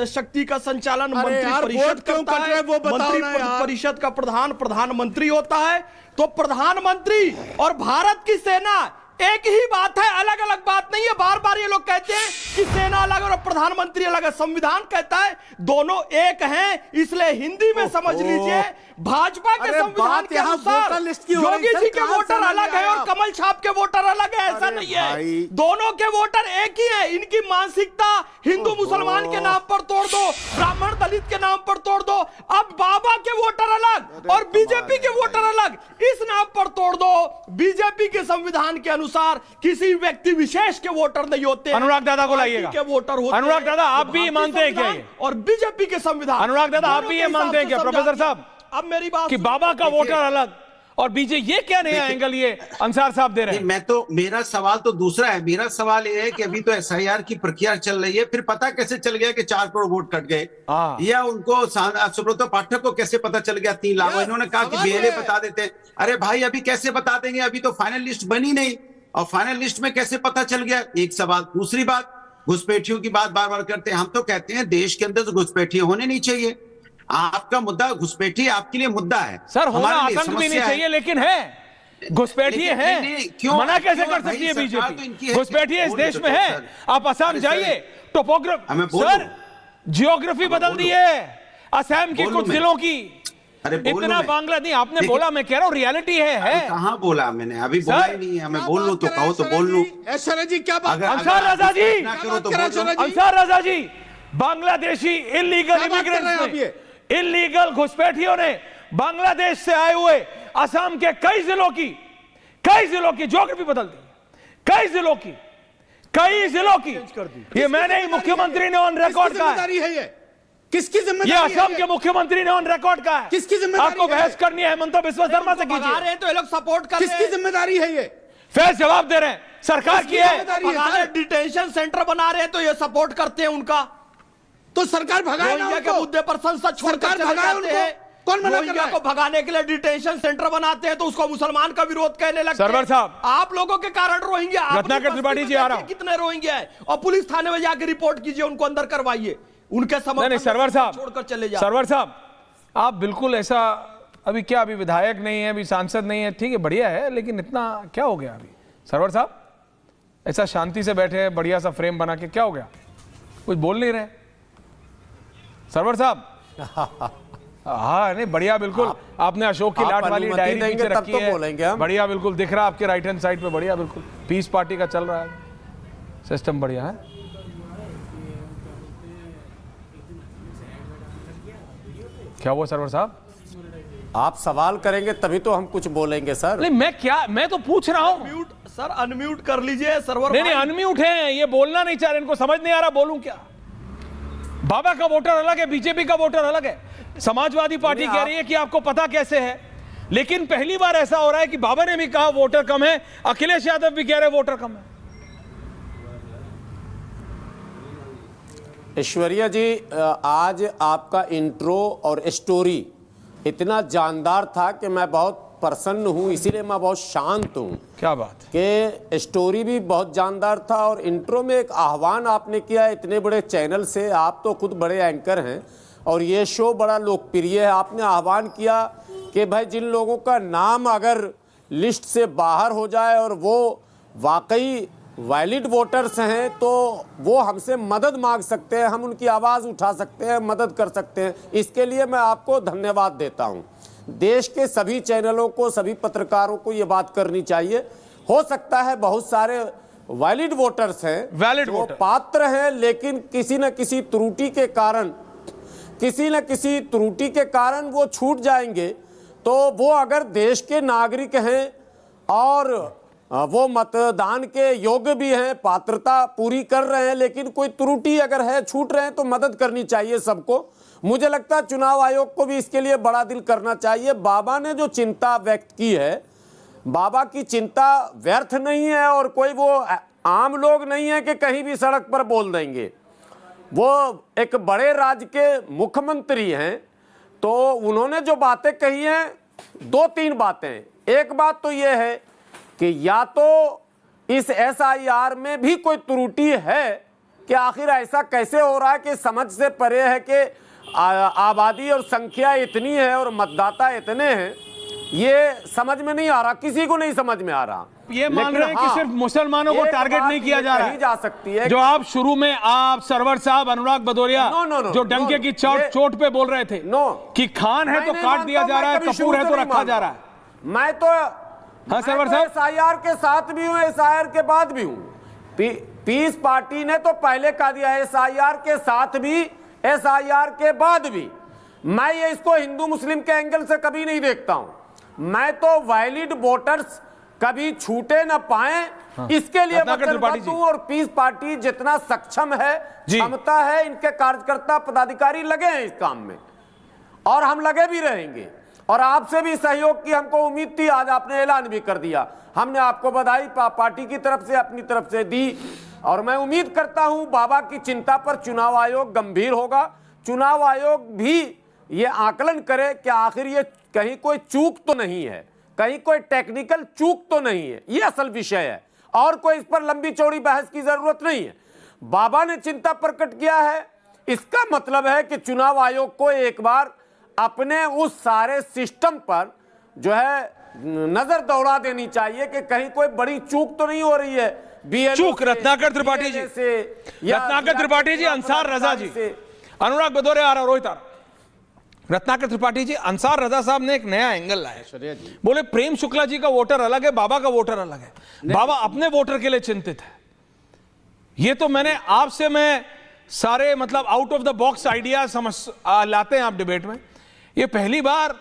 शक्ति का संचालन मंत्री परिषद करता है। मंत्री परिषद का प्रधान प्रधानमंत्री होता है। तो प्रधानमंत्री और भारत की सेना एक ही बात है, अलग अलग बात नहीं है। बार बार ये लोग कहते हैं कि सेना अलग और प्रधानमंत्री अलग है। संविधान कहता है दोनों एक हैं, इसलिए हिंदी में समझ लीजिए भाजपा के संविधान के अनुसार योगी जी के वोटर अलग है और कमल छाप के वोटर अलग है, ऐसा नहीं है। दोनों के वोटर एक ही है। इनकी मानसिकता हिंदू मुसलमान के नाम पर तोड़ दो, ब्राह्मण दलित के नाम पर तोड़ दो, अब बाबा के वोटर अलग और बीजेपी के वोटर अलग, इस नाम पर तोड़ दो। बीजेपी के संविधान के अनुसार किसी व्यक्ति विशेष के वोटर नहीं होते। अनुराग दादा को लाइएगा, के वोटर होते। अनुराग दादा आप भी ये मानते हैं क्या? और बीजेपी के संविधान, अनुराग दादा आप भी ये मानते हैं क्या प्रोफेसर साहब अब मेरी बात कि बाबा का वोटर अलग और बीजेपी, ये क्या नया एंगल ये अंसार साहब दे रहे हैं? मेरा सवाल तो दूसरा है। मेरा सवाल ये है कि अभी तो एसआईआर की प्रक्रिया चल रही है, फिर पता कैसे चल गया कि 4 करोड़ वोट कट गए? या उनको सुब्रत पाठक को कैसे पता चल गया 3 लाख? इन्होंने कहा कि बीएलए बता देते हैं। अरे भाई अभी कैसे बता देंगे, अभी तो फाइनल लिस्ट बनी नहीं, और फाइनल लिस्ट में कैसे पता चल गया? एक सवाल। दूसरी बात, घुसपैठियों की बात बार बार करते हैं। हम तो कहते हैं देश के अंदर घुसपैठियां होने नहीं चाहिए। आपका मुद्दा घुसपैठी आपके लिए मुद्दा है सर, होना आतंक भी नहीं चाहिए, लेकिन है घुसपैठी है, क्यों मना कैसे कर सकती है बीजेपी? घुसपैठी इस देश में है। आप असम जाइए, टोपोग्राफी सर जियोग्राफी बदल दी है असम के कुछ जिलों की। इतना बांग्ला नहीं आपने बोला, मैं कह रहा हूँ रियलिटी है। कहाँ बोला मैंने? अभी बोला ही नहीं है। मैं बोल लूं तो कहो तो बोल लूं। जी क्या बात? अंसार रजा जी, अंसार रजा जी, बांग्लादेशी इलीगल इमिग्रेंट्स ने, इलीगल घुसपैठियों ने बांग्लादेश से आए हुए असम के कई जिलों की ज्योग्राफी बदल दी, कई जिलों की ये मैंने ही मुख्यमंत्री ने ऑन रिकॉर्ड कहा है। किसकी जिम्मेदारी? ये असम के मुख्यमंत्री ने ऑन रिकॉर्ड कहा है। किसकी जिम्मेदारी? आपको बहस करनी है हेमंत बिस्वा शर्मा से कीजिए। रहे हैं तो ये लोग सपोर्ट कर रहे हैं। किसकी जिम्मेदारी है ये? फैज जवाब दे रहे हैं, सरकार की है। डिटेंशन सेंटर बना रहे हैं तो ये सपोर्ट करते हैं उनका। तो सरकार भगाए ना के मुद्दे पर संसद छोड़कर चले जाते हैं। कौन मना कर रहा है? को भगाने के लिए डिटेंशन सेंटर बनाते हैं तो उसको मुसलमान का विरोध कहने लगते हैं। सरवर साहब, आप लोगों के कारण रोहिंग्या, रत्नाकर त्रिपाठी जी आ रहा हूं। कितने रोहिंग्या है, और पुलिस थाने में जाकर रिपोर्ट कीजिए, उनको अंदर करवाइए, उनके समर्थन सरवर साहब छोड़कर चले जाए। सरवर साहब आप बिल्कुल ऐसा, अभी क्या, अभी विधायक नहीं है, अभी सांसद नहीं है, ठीक है बढ़िया है, लेकिन इतना क्या हो गया अभी? सरवर साहब ऐसा शांति से बैठे हैं, बढ़िया सा फ्रेम बना के, क्या हो गया? कुछ बोल नहीं रहे सरवर साहब? हाँ नहीं बढ़िया, बिल्कुल आपने अशोक की लाट वाली डायरी पीछे रखी है, बढ़िया बिल्कुल दिख रहा है आपके राइट हैंड साइड पे, बढ़िया बिल्कुल पीस पार्टी का चल रहा है सिस्टम, बढ़िया है। क्या हुआ सरवर साहब? आप सवाल करेंगे तभी तो हम कुछ बोलेंगे सर। नहीं मैं तो पूछ रहा हूं। सर अनम्यूट कर लीजिए सर्वर। नहीं अनम्यूट है, ये बोलना नहीं चाह रहे, इनको समझ नहीं आ रहा बोलूं क्या। बाबा का वोटर अलग है, बीजेपी का वोटर अलग है। समाजवादी पार्टी कह रही है कि आपको पता कैसे है, लेकिन पहली बार ऐसा हो रहा है कि बाबा ने भी कहा वोटर कम है, अखिलेश यादव भी कह रहे वोटर कम है। ऐश्वर्या जी, आज आपका इंट्रो और स्टोरी इतना जानदार था कि मैं बहुत प्रसन्न हूं, इसीलिए मैं बहुत शांत हूं। क्या बात कि स्टोरी भी बहुत जानदार था और इंट्रो में एक आह्वान आपने किया इतने बड़े चैनल से, आप तो खुद बड़े एंकर हैं और ये शो बड़ा लोकप्रिय है। आपने आह्वान किया कि भाई जिन लोगों का नाम अगर लिस्ट से बाहर हो जाए और वो वाकई वैलिड वोटर्स हैं तो वो हमसे मदद मांग सकते हैं, हम उनकी आवाज़ उठा सकते हैं, मदद कर सकते हैं। इसके लिए मैं आपको धन्यवाद देता हूं। देश के सभी चैनलों को, सभी पत्रकारों को ये बात करनी चाहिए। हो सकता है बहुत सारे वैलिड वोटर्स हैं, वैलिड वो पात्र हैं, लेकिन किसी न किसी त्रुटि के कारण वो छूट जाएंगे। तो वो अगर देश के नागरिक हैं और वो मतदान के योग्य भी हैं, पात्रता पूरी कर रहे हैं, लेकिन कोई त्रुटि अगर है, छूट रहे हैं, तो मदद करनी चाहिए सबको। मुझे लगता है चुनाव आयोग को भी इसके लिए बड़ा दिल करना चाहिए। बाबा ने जो चिंता व्यक्त की है, बाबा की चिंता व्यर्थ नहीं है और कोई वो आम लोग नहीं है कि कहीं भी सड़क पर बोल देंगे। वो एक बड़े राज्य के मुख्यमंत्री हैं, तो उन्होंने जो बातें कही हैं, 2-3 बातें। एक बात तो ये है कि या तो इस SIR में भी कोई त्रुटि है कि आखिर ऐसा कैसे हो रहा है कि समझ से परे है कि आबादी और संख्या इतनी है और मतदाता इतने हैं, ये समझ में नहीं आ रहा, किसी को नहीं समझ में आ रहा। ये मान लेकिन रहे हैं कि हाँ, सिर्फ मुसलमानों को एक टारगेट बात नहीं किया ये जा रहा कही जा सकती है जो आप शुरू में आप सरवर साहब अनुराग भदौरिया नो, जो डंके की चोट पे बोल रहे थे कि खान है तो काट दिया जा रहा है, कपूर है तो रखा जा रहा है। मैं तो हाँ सरवर साहब, एसआईआर के साथ भी हूं, एसआईआर के बाद भी हूं। पीस पार्टी ने तो पहले कहा दिया, एसआईआर के साथ भी, एसआईआर के बाद भी। मैं ये इसको हिंदू मुस्लिम के एंगल से कभी नहीं देखता हूं। मैं तो वैलिड वोटर्स कभी छूटे ना पाए, इसके लिए वचनबद्ध हूं। और पीस पार्टी जितना सक्षम है, क्षमता है, इनके कार्यकर्ता पदाधिकारी लगे हैं इस काम में, और हम लगे भी रहेंगे। और आपसे भी सहयोग की हमको उम्मीद थी, आज आपने ऐलान भी कर दिया। हमने आपको बधाई पार्टी की तरफ से, अपनी तरफ से दी, और मैं उम्मीद करता हूं बाबा की चिंता पर चुनाव आयोग गंभीर होगा। चुनाव आयोग भी ये आकलन करे कि आखिर ये कहीं कोई चूक तो नहीं है, कहीं कोई टेक्निकल चूक तो नहीं है। ये असल विषय है, और कोई इस पर लंबी चौड़ी बहस की जरूरत नहीं है। बाबा ने चिंता प्रकट किया है, इसका मतलब है कि चुनाव आयोग को एक बार अपने उस सारे सिस्टम पर जो है नजर दौड़ा देनी चाहिए कि कहीं कोई बड़ी चूक तो नहीं हो रही है। चूक रत्नाकर त्रिपाठी जी, रत्नाकर त्रिपाठी जी, अंसार रजा जी, अनुराग भदौरिया आ रहा, रोहित आ रहा। रत्नाकर त्रिपाठी जी, अंसार रजा साहब ने एक नया एंगल लाया। बोले प्रेम शुक्ला जी का वोटर अलग है, बाबा का वोटर अलग है, बाबा अपने वोटर के लिए चिंतित है। ये तो मैंने आपसे, मैं सारे मतलब out of the box idea समझ लाते हैं आप डिबेट में। ये पहली बार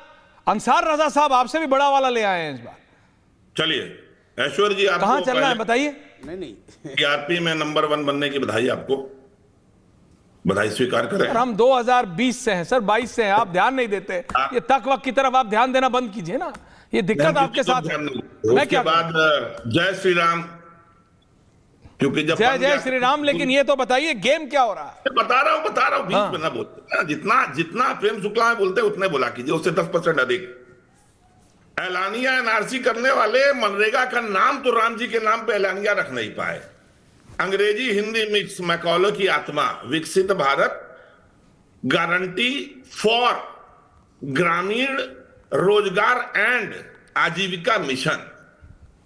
अंसार रजा साहब आपसे भी बड़ा वाला ले आए हैं इस बार। चलिए ऐश्वर्य जी, आपको कहां चलना है बताइए। नहीं टीआरपी में नंबर 1 बनने की बधाई, आपको बधाई स्वीकार करें। हम 2020 से हैं सर, 22 से हैं, आप ध्यान नहीं देते। ये तक वक्त की तरफ आप ध्यान देना बंद कीजिए ना, ये दिक्कत आपके साथ है। मैं क्या बाद जय श्री राम, क्योंकि जब जय श्री राम, लेकिन ये तो बताइए गेम क्या हो रहा है। बता रहा हूं बीच में ना बोलते, जितना प्रेम शुक्ला में बोलते उतने बोला कीजिए, उससे 10% अधिक। एलानिया एनआरसी करने वाले मनरेगा का नाम तो राम जी के नाम पे एलानिया रख नहीं पाए। अंग्रेजी हिंदी मिक्स मैकॉलो की आत्मा, विकसित भारत, गारंटी फॉर ग्रामीण रोजगार एंड आजीविका मिशन।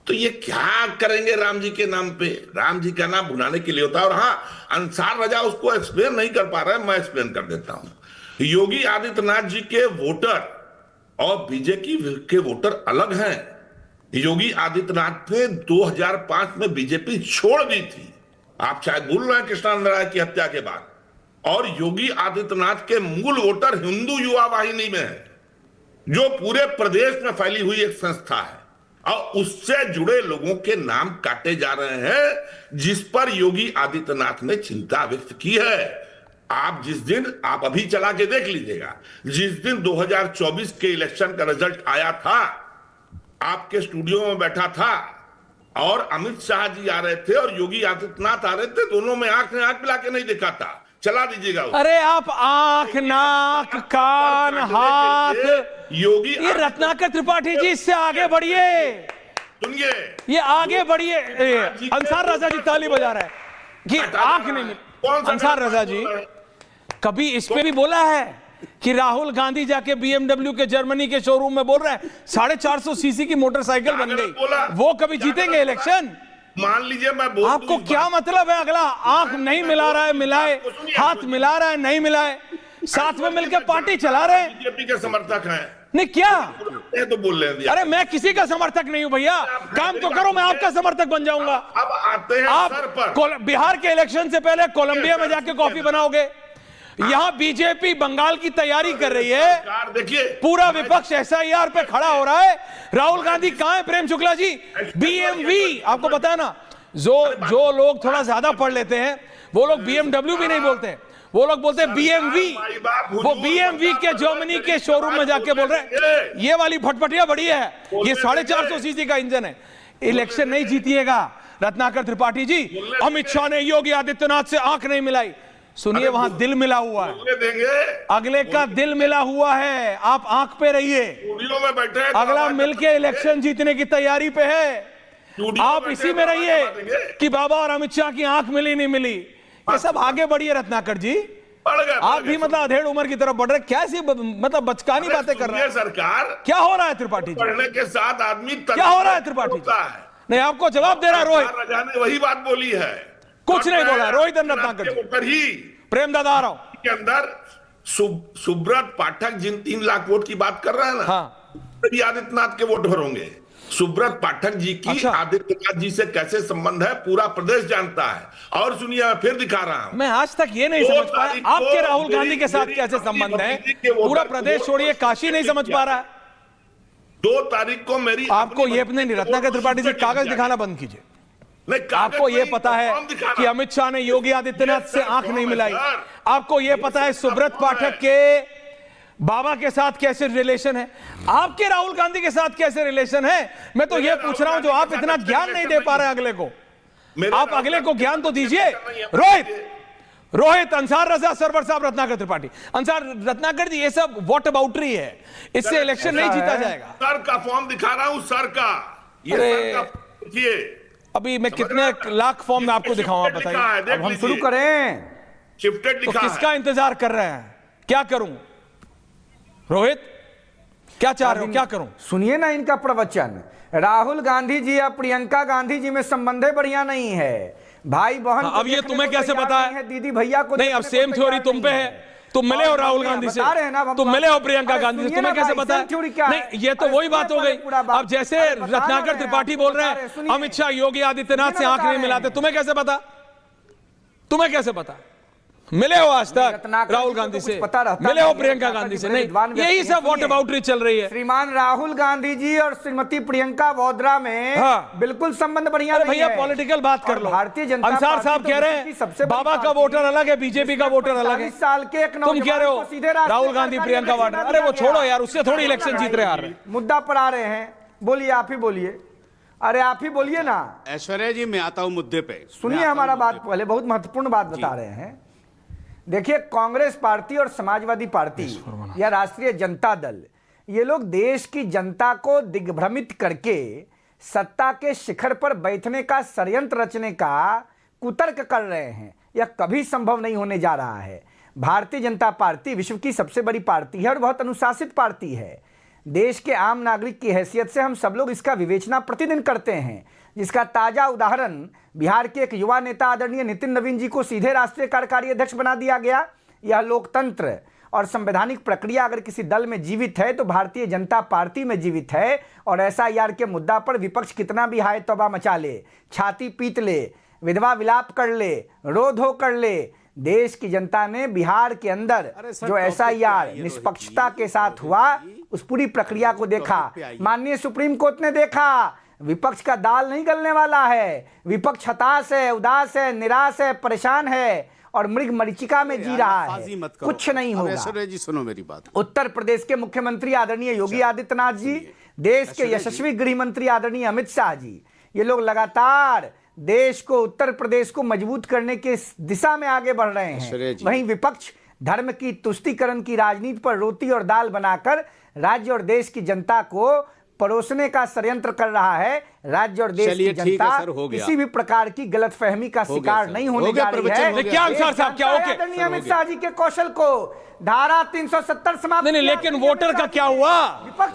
तो ये क्या करेंगे राम जी के नाम पे? राम जी का नाम भुनाने के लिए होता है। और हाँ, अंसार रजा उसको एक्सप्लेन नहीं कर पा रहा है, मैं एक्सप्लेन कर देता हूं। योगी आदित्यनाथ जी के वोटर और बीजेपी के वोटर अलग हैं। योगी आदित्यनाथ ने 2005 में बीजेपी छोड़ दी थी, आप शायद भूल रहे हैं, कृष्णानंद राय की हत्या के बाद। और योगी आदित्यनाथ के मूल वोटर हिंदू युवा वाहिनी में है, जो पूरे प्रदेश में फैली हुई एक संस्था है, और उससे जुड़े लोगों के नाम काटे जा रहे हैं, जिस पर योगी आदित्यनाथ ने चिंता व्यक्त की है। आप जिस दिन, आप अभी चला के देख लीजिएगा, जिस दिन 2024 के इलेक्शन का रिजल्ट आया था, आपके स्टूडियो में बैठा था और अमित शाह जी आ रहे थे और योगी आदित्यनाथ आ रहे थे, दोनों में आंख ने आंख मिला के नहीं देखा था। चला दीजिएगा। अरे आप आंख, नाक, कान, हाथ, योगी, ये रत्नाकर त्रिपाठी जी इससे आगे बढ़िए, सुनिए, ये आगे बढ़िए। अंसार रजा जी ताली बजा रहा है कि आंख नहीं मिली। अंसार रजा जी कभी इस पे भी बोला है कि राहुल गांधी जाके BMW के जर्मनी के शोरूम में बोल रहा है 450 सीसी की मोटरसाइकिल बन गई, वो कभी जीतेंगे इलेक्शन? मान लीजिए मैं बोल, आपको क्या मतलब है? अगला आंख नहीं मिला रहा है, मिलाए, हाथ मिला रहा है, नहीं मिलाए, साथ में मिलकर पार्टी चला रहे हैं। बीजेपी के समर्थक हैं। नहीं क्या तो बोल रहे हैं। अरे मैं किसी का समर्थक नहीं हूं भैया, काम तो करो, मैं आपका समर्थक बन जाऊंगा। अब आते हैं आप सर पर। बिहार के इलेक्शन से पहले कोलंबिया में जाके कॉफी बनाओगे। यहां बीजेपी बंगाल की तैयारी कर रही है, देखिए पूरा विपक्ष SIR पे खड़ा हो रहा है। राहुल गांधी कहां है? प्रेम शुक्ला जी BMV, आपको पता है ना, जो लोग थोड़ा ज्यादा पढ़ लेते हैं वो लोग BMW भी नहीं बोलते, वो लोग बोलते हैं BMV। वो BMV के जर्मनी के शोरूम में जाके बोल रहे हैं ये वाली फटफटिया बड़ी है, ये 450 सीसी का इंजन है। इलेक्शन नहीं जीतिएगा रत्नाकर त्रिपाठी जी। अमित शाह ने योगी आदित्यनाथ से आंख नहीं मिलाई। सुनिए, वहां दिल मिला हुआ है, अगले का दिल मिला हुआ है, आप आंख पे रहिए। में बैठे, अगला मिलके इलेक्शन जीतने की तैयारी पे है, आप इसी में रहिए कि बाबा और अमित शाह की आंख मिली नहीं मिली। ये सब आगे बढ़िए रत्नाकर जी, आप भी मतलब अधेड़ उम्र की तरफ बढ़ रहे, कैसी मतलब बचकानी बातें कर रहे हैं। सरकार क्या हो रहा है त्रिपाठी जी? पढ़ने के साथ आदमी क्या हो रहा है त्रिपाठी जी? नहीं, आपको जवाब दे रहा है रोहित। रजा ने वही बात बोली है, कुछ नहीं बोला रोहित रत्नाकर जी। वोटर ही प्रेम दादा आ रहा हूं के अंदर सुब्रत पाठक जिन 3 लाख वोट की बात कर रहे हैं ना, हाँ, तभी आदित्यनाथ के वोट भरोगे। सुब्रत पाठक जी की अच्छा। आदित्यनाथ जी से कैसे संबंध है पूरा प्रदेश जानता है। और सुनिए, मैं फिर दिखा रहा हूं, मैं आज तक ये नहीं समझ पाया आपके राहुल गांधी के साथ कैसे संबंध है। पूरा प्रदेश छोड़िए, काशी नहीं समझ पा रहा है। 2 तारीख को मेरी आपको ये अपने रत्नाकर त्रिपाठी जी कागज दिखाना बंद कीजिए। आपको ये पता है कि अमित शाह ने योगी आदित्यनाथ से आंख नहीं मिलाई। आपको ये पता है सुब्रत पाठक के बाबा के साथ कैसे रिलेशन है, आपके राहुल गांधी के साथ कैसे रिलेशन है। मैं तो ये पूछ रहा हूं, जो आप इतना ज्ञान नहीं दे पा रहे हैं अगले को, आप अगले को ज्ञान तो दीजिए। रोहित अंसार रजा सरवर साहब रत्नाकर त्रिपाठी। अंसार रत्नाकर जी, ये सब वॉट अबाउटरी है, इससे इलेक्शन नहीं जीता जाएगा। सर का फॉर्म दिखा रहा हूं, सर का, ये सर का देखिए। अभी मैं कितने लाख फॉर्म में आपको दिखाऊं, आप बताइए। अब हम शुरू करें। शिफ्टेड तो लिखा किसका इंतजार कर रहे हैं, क्या करूं? रोहित क्या चाह रहे हो, क्या करूं? सुनिए ना इनका प्रवचन। राहुल गांधी जी और प्रियंका गांधी जी में संबंधे बढ़िया नहीं है, भाई बहन। अब ये तुम्हें कैसे पता है? दीदी भैया को नहीं, अब सेम थ्योरी तुम पे है। तुम मिले हो राहुल गांधी से, तुम मिले हो प्रियंका गांधी से, तुम्हें कैसे पता है? नहीं, ये तो वही बात हो गई। अब जैसे रत्नाकर त्रिपाठी बोल रहे हैं अमित शाह योगी आदित्यनाथ से आंख नहीं मिलाते, तुम्हें कैसे पता? तुम्हें कैसे पता? मिले हो आज तक राहुल गांधी से, मिले हो प्रियंका गांधी से? नहीं, यही सब वॉट अबाउटरी चल रही है। श्रीमान राहुल गांधी जी और श्रीमती प्रियंका वाड्रा में बिल्कुल संबंध बढ़िया नहीं है। भैया पॉलिटिकल बात कर लो। भारतीय जनता अंसार साहब कह रहे हैं बाबा का वोटर अलग है, बीजेपी का वोटर अलग है। साल के एक तुम कह रहे हो राहुल गांधी प्रियंका वाड्रा। अरे वो छोड़ो यार, उससे थोड़ी इलेक्शन जीत रहे यार। मुद्दा पर आ रहे हैं, बोलिए, आप ही बोलिए। अरे आप ही बोलिए ना। ऐश्वर्या जी, मैं आता हूं मुद्दे पे। सुनिए हमारा बात पहले, बहुत महत्वपूर्ण बात बता रहे हैं। देखिए, कांग्रेस पार्टी और समाजवादी पार्टी या राष्ट्रीय जनता दल, ये लोग देश की जनता को दिग्भ्रमित करके सत्ता के शिखर पर बैठने का षड्यंत्र रचने का कुतर्क कर रहे हैं। यह कभी संभव नहीं होने जा रहा है। भारतीय जनता पार्टी विश्व की सबसे बड़ी पार्टी है और बहुत अनुशासित पार्टी है। देश के आम नागरिक की हैसियत से हम सब लोग इसका विवेचना प्रतिदिन करते हैं, जिसका ताजा उदाहरण बिहार के एक युवा नेता आदरणीय नितिन नवीन जी को सीधे राष्ट्रीय कार्यकारी अध्यक्ष बना दिया गया। यह लोकतंत्र और संवैधानिक प्रक्रिया अगर किसी दल में जीवित है तो भारतीय जनता पार्टी में जीवित है। और एसआईआर के मुद्दा पर विपक्ष कितना भी हाय तौबा मचा ले, छाती पीट ले, विधवा विलाप कर ले, रो धो कर ले, देश की जनता ने बिहार के अंदर जो एसआईआर निष्पक्षता के साथ हुआ, उस पूरी प्रक्रिया को देखा। माननीय सुप्रीम कोर्ट ने देखा विपक्ष का दाल नहीं गलने वाला है। विपक्ष हताश है, उदास है, निराश है, परेशान है और मृग मरीचिका में जी रहा है। कुछ नहीं होगा। ऐश्वर्या जी सुनो मेरी बात। उत्तर प्रदेश के मुख्यमंत्री आदरणीय योगी आदित्यनाथ जी, देश के यशस्वी गृह मंत्री आदरणीय अमित शाह जी, ये लोग लगातार देश को, उत्तर प्रदेश को मजबूत करने के दिशा में आगे बढ़ रहे हैं। वहीं विपक्ष धर्म की तुष्टीकरण की राजनीति पर रोटी और दाल बनाकर राज्य और देश की जनता को परोसने का षड्यंत्र कर रहा है। राज्य और देश की जनता किसी भी प्रकार की गलतफहमी का शिकार नहीं होने जा रही है। क्या अंसार साहब, क्या ओके? आदरणीय अमित शाह जी के कौशल को धारा 370 समाप्त नहीं, लेकिन वोटर का क्या हुआ?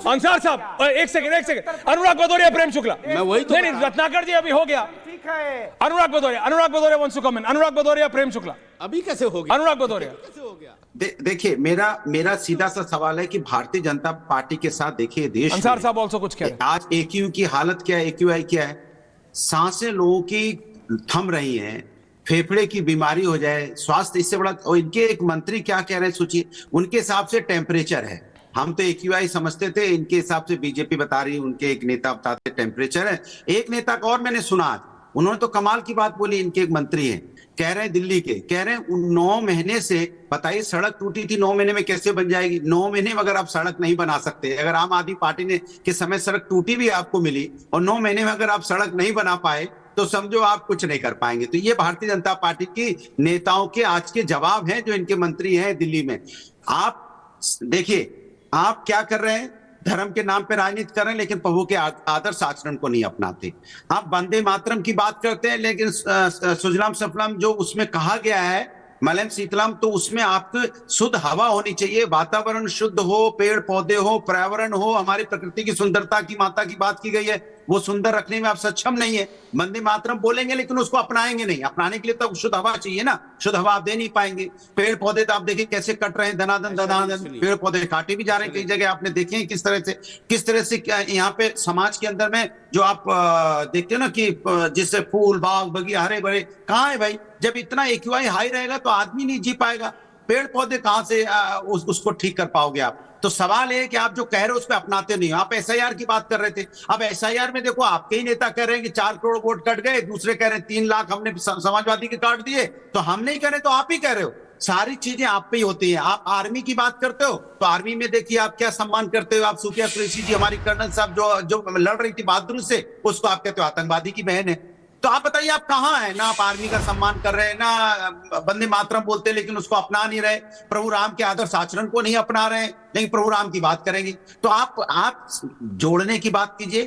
अंसार साहब एक सेकंड। अनुराग भदौरिया, प्रेम शुक्ला, मैं वही तो नहीं, रत्नाकर जी अभी हो गया। ठीक है, अनुराग भदौरिया वंश कम, अनुराग भदौरिया, प्रेम शुक्ला, अभी कैसे हो गया? अनुराग भदौरिया कैसे हो गया? देखिए, मेरा सीधा सा सवाल है कि भारतीय जनता पार्टी के साथ देखिए देश अंसार साहब ऑल्सो कुछ कह रहे हैं। आज AQI की हालत क्या है, AQI क्या है? सांसें लोगों की थम रही हैं, फेफड़े की बीमारी हो जाए, स्वास्थ्य इससे बड़ा। और इनके एक मंत्री क्या कह रहे हैं सोचिए, उनके हिसाब से टेम्परेचर है। हम तो AQI समझते थे, इनके हिसाब से बीजेपी बता रही है, उनके एक नेता बताते टेम्परेचर है। एक नेता का और मैंने सुना आज, उन्होंने तो कमाल की बात बोली। इनके एक मंत्री हैं, कह रहे हैं दिल्ली के, कह रहे हैं 9 महीने से, बताइए सड़क टूटी थी, 9 महीने में कैसे बन जाएगी? 9 महीने में अगर आप सड़क नहीं बना सकते, अगर आम आदमी पार्टी ने के समय सड़क टूटी भी आपको मिली और 9 महीने में अगर आप सड़क नहीं बना पाए तो समझो आप कुछ नहीं कर पाएंगे। तो ये भारतीय जनता पार्टी की नेताओं के आज के जवाब हैं जो इनके मंत्री हैं दिल्ली में। आप देखिए, आप क्या कर रहे हैं? धर्म के नाम पे राजनीति कर रहे हैं, लेकिन प्रभु के आदर्श आचरण को नहीं अपनाते। आप वंदे मातरम की बात करते हैं, लेकिन सुजलाम सफलाम जो उसमें कहा गया है, मलयम शीतलम, तो उसमें आपको शुद्ध हवा होनी चाहिए, वातावरण शुद्ध हो, पेड़ पौधे हो, पर्यावरण हो, हमारी प्रकृति की सुंदरता की, माता की बात की गई है। वो सुंदर रखने में आप सक्षम नहीं है। वंदे मातरम बोलेंगे लेकिन उसको अपनाएंगे नहीं। अपनाने के लिए तो शुद्ध हवा चाहिए ना, शुद्ध हवा आप दे नहीं पाएंगे। पेड़ पौधे तो आप देखिए कैसे कट रहे हैं, धनाधन धनाधन पेड़ पौधे काटे भी जा रहे हैं। कई जगह आपने देखे हैं किस तरह से यहाँ पे समाज के अंदर में जो आप देखते हो ना कि जिससे फूल बाग बगीचे हरे भरे कहाँ है भाई। जब इतना AQI हाई रहेगा तो आदमी नहीं जी पाएगा, पेड़ पौधे कहां से उसको ठीक कर पाओगे आप। तो सवाल है कि आप जो कह रहे हो उस पर अपनाते नहीं हो। आप SIR की बात कर रहे थे, अब SIR में देखो आपके ही नेता कह रहे हैं कि 4 करोड़ वोट कट गए, दूसरे कह रहे हैं 3 लाख हमने समाजवादी के काट दिए। तो हम नहीं कह रहे तो आप ही कह रहे हो। सारी चीजें आप पे ही होती हैं। आप आर्मी की बात करते हो तो आर्मी में देखिए आप क्या सम्मान करते हो। आप सुफिया कुरैशी जी हमारी कर्नल साहब जो लड़ रही थी बहादुर से, उसको आप कहते हो आतंकवादी की बहन है। तो आप बताइए आप कहां हैं? ना आप आर्मी का सम्मान कर रहे हैं, ना वंदे मातरम बोलते हैं लेकिन उसको अपना नहीं रहे, प्रभु राम के आदर्श आचरण को नहीं अपना रहे हैं लेकिन प्रभु राम की बात करेंगे। तो आप जोड़ने की बात कीजिए,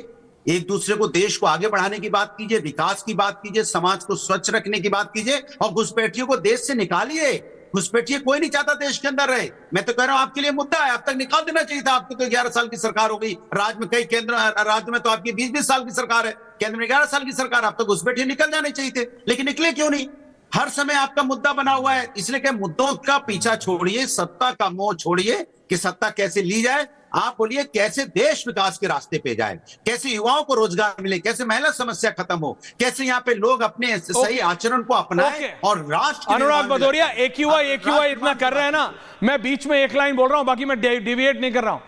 एक दूसरे को, देश को आगे बढ़ाने की बात कीजिए, विकास की बात कीजिए, समाज को स्वच्छ रखने की बात कीजिए और घुसपैठियों को देश से निकालिए। घुसपैठिए कोई नहीं चाहता देश के अंदर रहे। मैं तो कह रहा हूं आपके लिए मुद्दा है, अब तक निकाल देना चाहिए था। आपको तो 11 साल की सरकार हो गई, राज्य में कई केंद्र राज्य में तो आपकी 20-20 साल की सरकार है, केंद्र में 11 साल की सरकार। अब तो घुसपैठिए निकल जाने चाहिए थे, लेकिन निकले क्यों नहीं? हर समय आपका मुद्दा बना हुआ है। इसलिए कि मुद्दों का पीछा छोड़िए, सत्ता का मोह छोड़िए कि सत्ता कैसे ली जाए। आप बोलिए कैसे देश विकास के रास्ते पे जाए, कैसे युवाओं को रोजगार मिले, कैसे महिला समस्या खत्म हो, कैसे यहाँ पे लोग अपने सही आचरण को अपनाएं और राष्ट्र। अनुराग भदौरिया AQI इतना कर रहे हैं ना, मैं बीच में एक लाइन बोल रहा हूं, बाकी मैं डिविएट नहीं कर रहा हूं।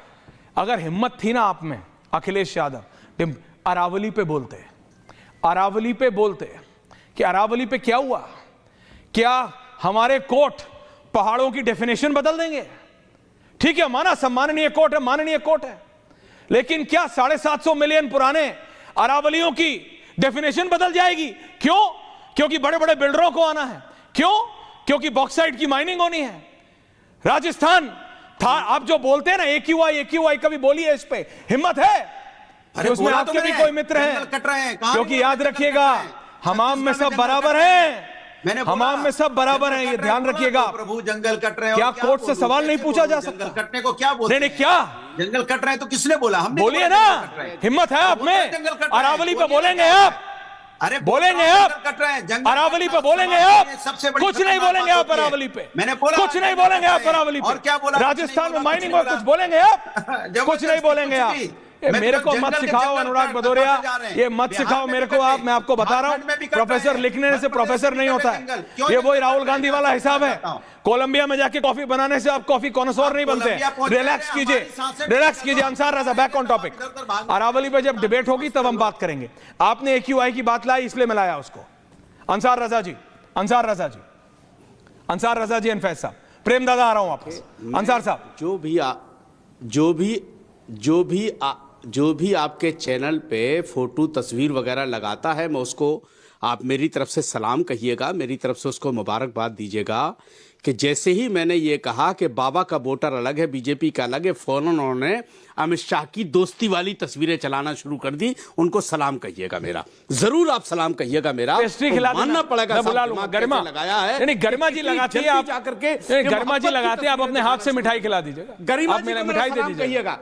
अगर हिम्मत थी ना आप में, अखिलेश यादव अरावली पे बोलते कि अरावली पे क्या हुआ, क्या हमारे कोर्ट पहाड़ों की डेफिनेशन बदल देंगे? ठीक है, माना सम्माननीय कोर्ट है, माननीय कोर्ट है, लेकिन क्या 750 मिलियन पुराने अरावलियों की डेफिनेशन बदल जाएगी? क्यों? क्योंकि बड़े बड़े बिल्डरों को आना है। क्यों? क्योंकि बॉक्साइट की माइनिंग होनी है। राजस्थान था, आप जो बोलते हैं ना AQI कभी बोलिए इस पे, हिम्मत है कि उसमें आपके भी कोई मित्र हैं? क्योंकि याद रखिएगा, हमाम में सब बराबर हैं, हमाम में सब बराबर हैं, ये ध्यान रखिएगा। प्रभु जंगल कट रहे हैं, क्या कोर्ट से सवाल नहीं पूछा जा सकता? जंगल कटने को क्या बोलते हैं? नहीं, क्या जंगल कट रहे हैं तो किसने बोला? हमने बोलिए ना, हिम्मत है आप में। अरावली पे बोलेंगे आप, अरे बोलेंगे आप, अरावली पे बोलेंगे आप, कुछ नहीं बोलेंगे आप अरावली पे, मैंने बोला कुछ नहीं बोलेंगे आप अरावली पे। और क्या बोला? राजस्थान में माइनिंग में कुछ बोलेंगे आप? कुछ नहीं बोलेंगे आप। मेरे को मत सिखाओ अनुराग भदौरिया, ये मत सिखाओ मेरे को आप। मैं आपको बता रहा हूं, प्रोफेसर लिखने से प्रोफेसर नहीं होता है। ये वही राहुल गांधी वाला हिसाब है। कोलंबिया में जाके कॉफी बनाने से आप कॉफी कॉनसोर नहीं बनते। रिलैक्स कीजिए अंसार रजा, बैक ऑन टॉपिक। अरावली पे जब डिबेट होगी तब हम बात करेंगे। आपने AQI की बात लाई, इसलिए मैं लाया उसको। अंसार रजा जी एंड फैज साहब, प्रेम दादा आ रहा हूं वापस। अंसार साहब, जो भी आपके चैनल पे फोटो तस्वीर वगैरह लगाता है, मैं उसको, आप मेरी तरफ से सलाम कहिएगा, मेरी तरफ से उसको मुबारकबाद दीजिएगा कि जैसे ही मैंने ये कहा कि बाबा का वोटर अलग है, बीजेपी का अलग है, फौरन उन्होंने अमित शाह की दोस्ती वाली तस्वीरें चलाना शुरू कर दी। उनको सलाम कहिएगा मेरा, जरूर आप सलाम कहिएगा मेरा। मानना पड़ेगा, बुला लूंगा। गरिमा लगाया है, नहीं, गरिमा जी लगाती है, आप जाकर के गरिमा जी लगाते हैं, आप अपने हाथ से मिठाई खिला दीजिएगा। गरिमा जी को मिठाई दे दीजिएगा।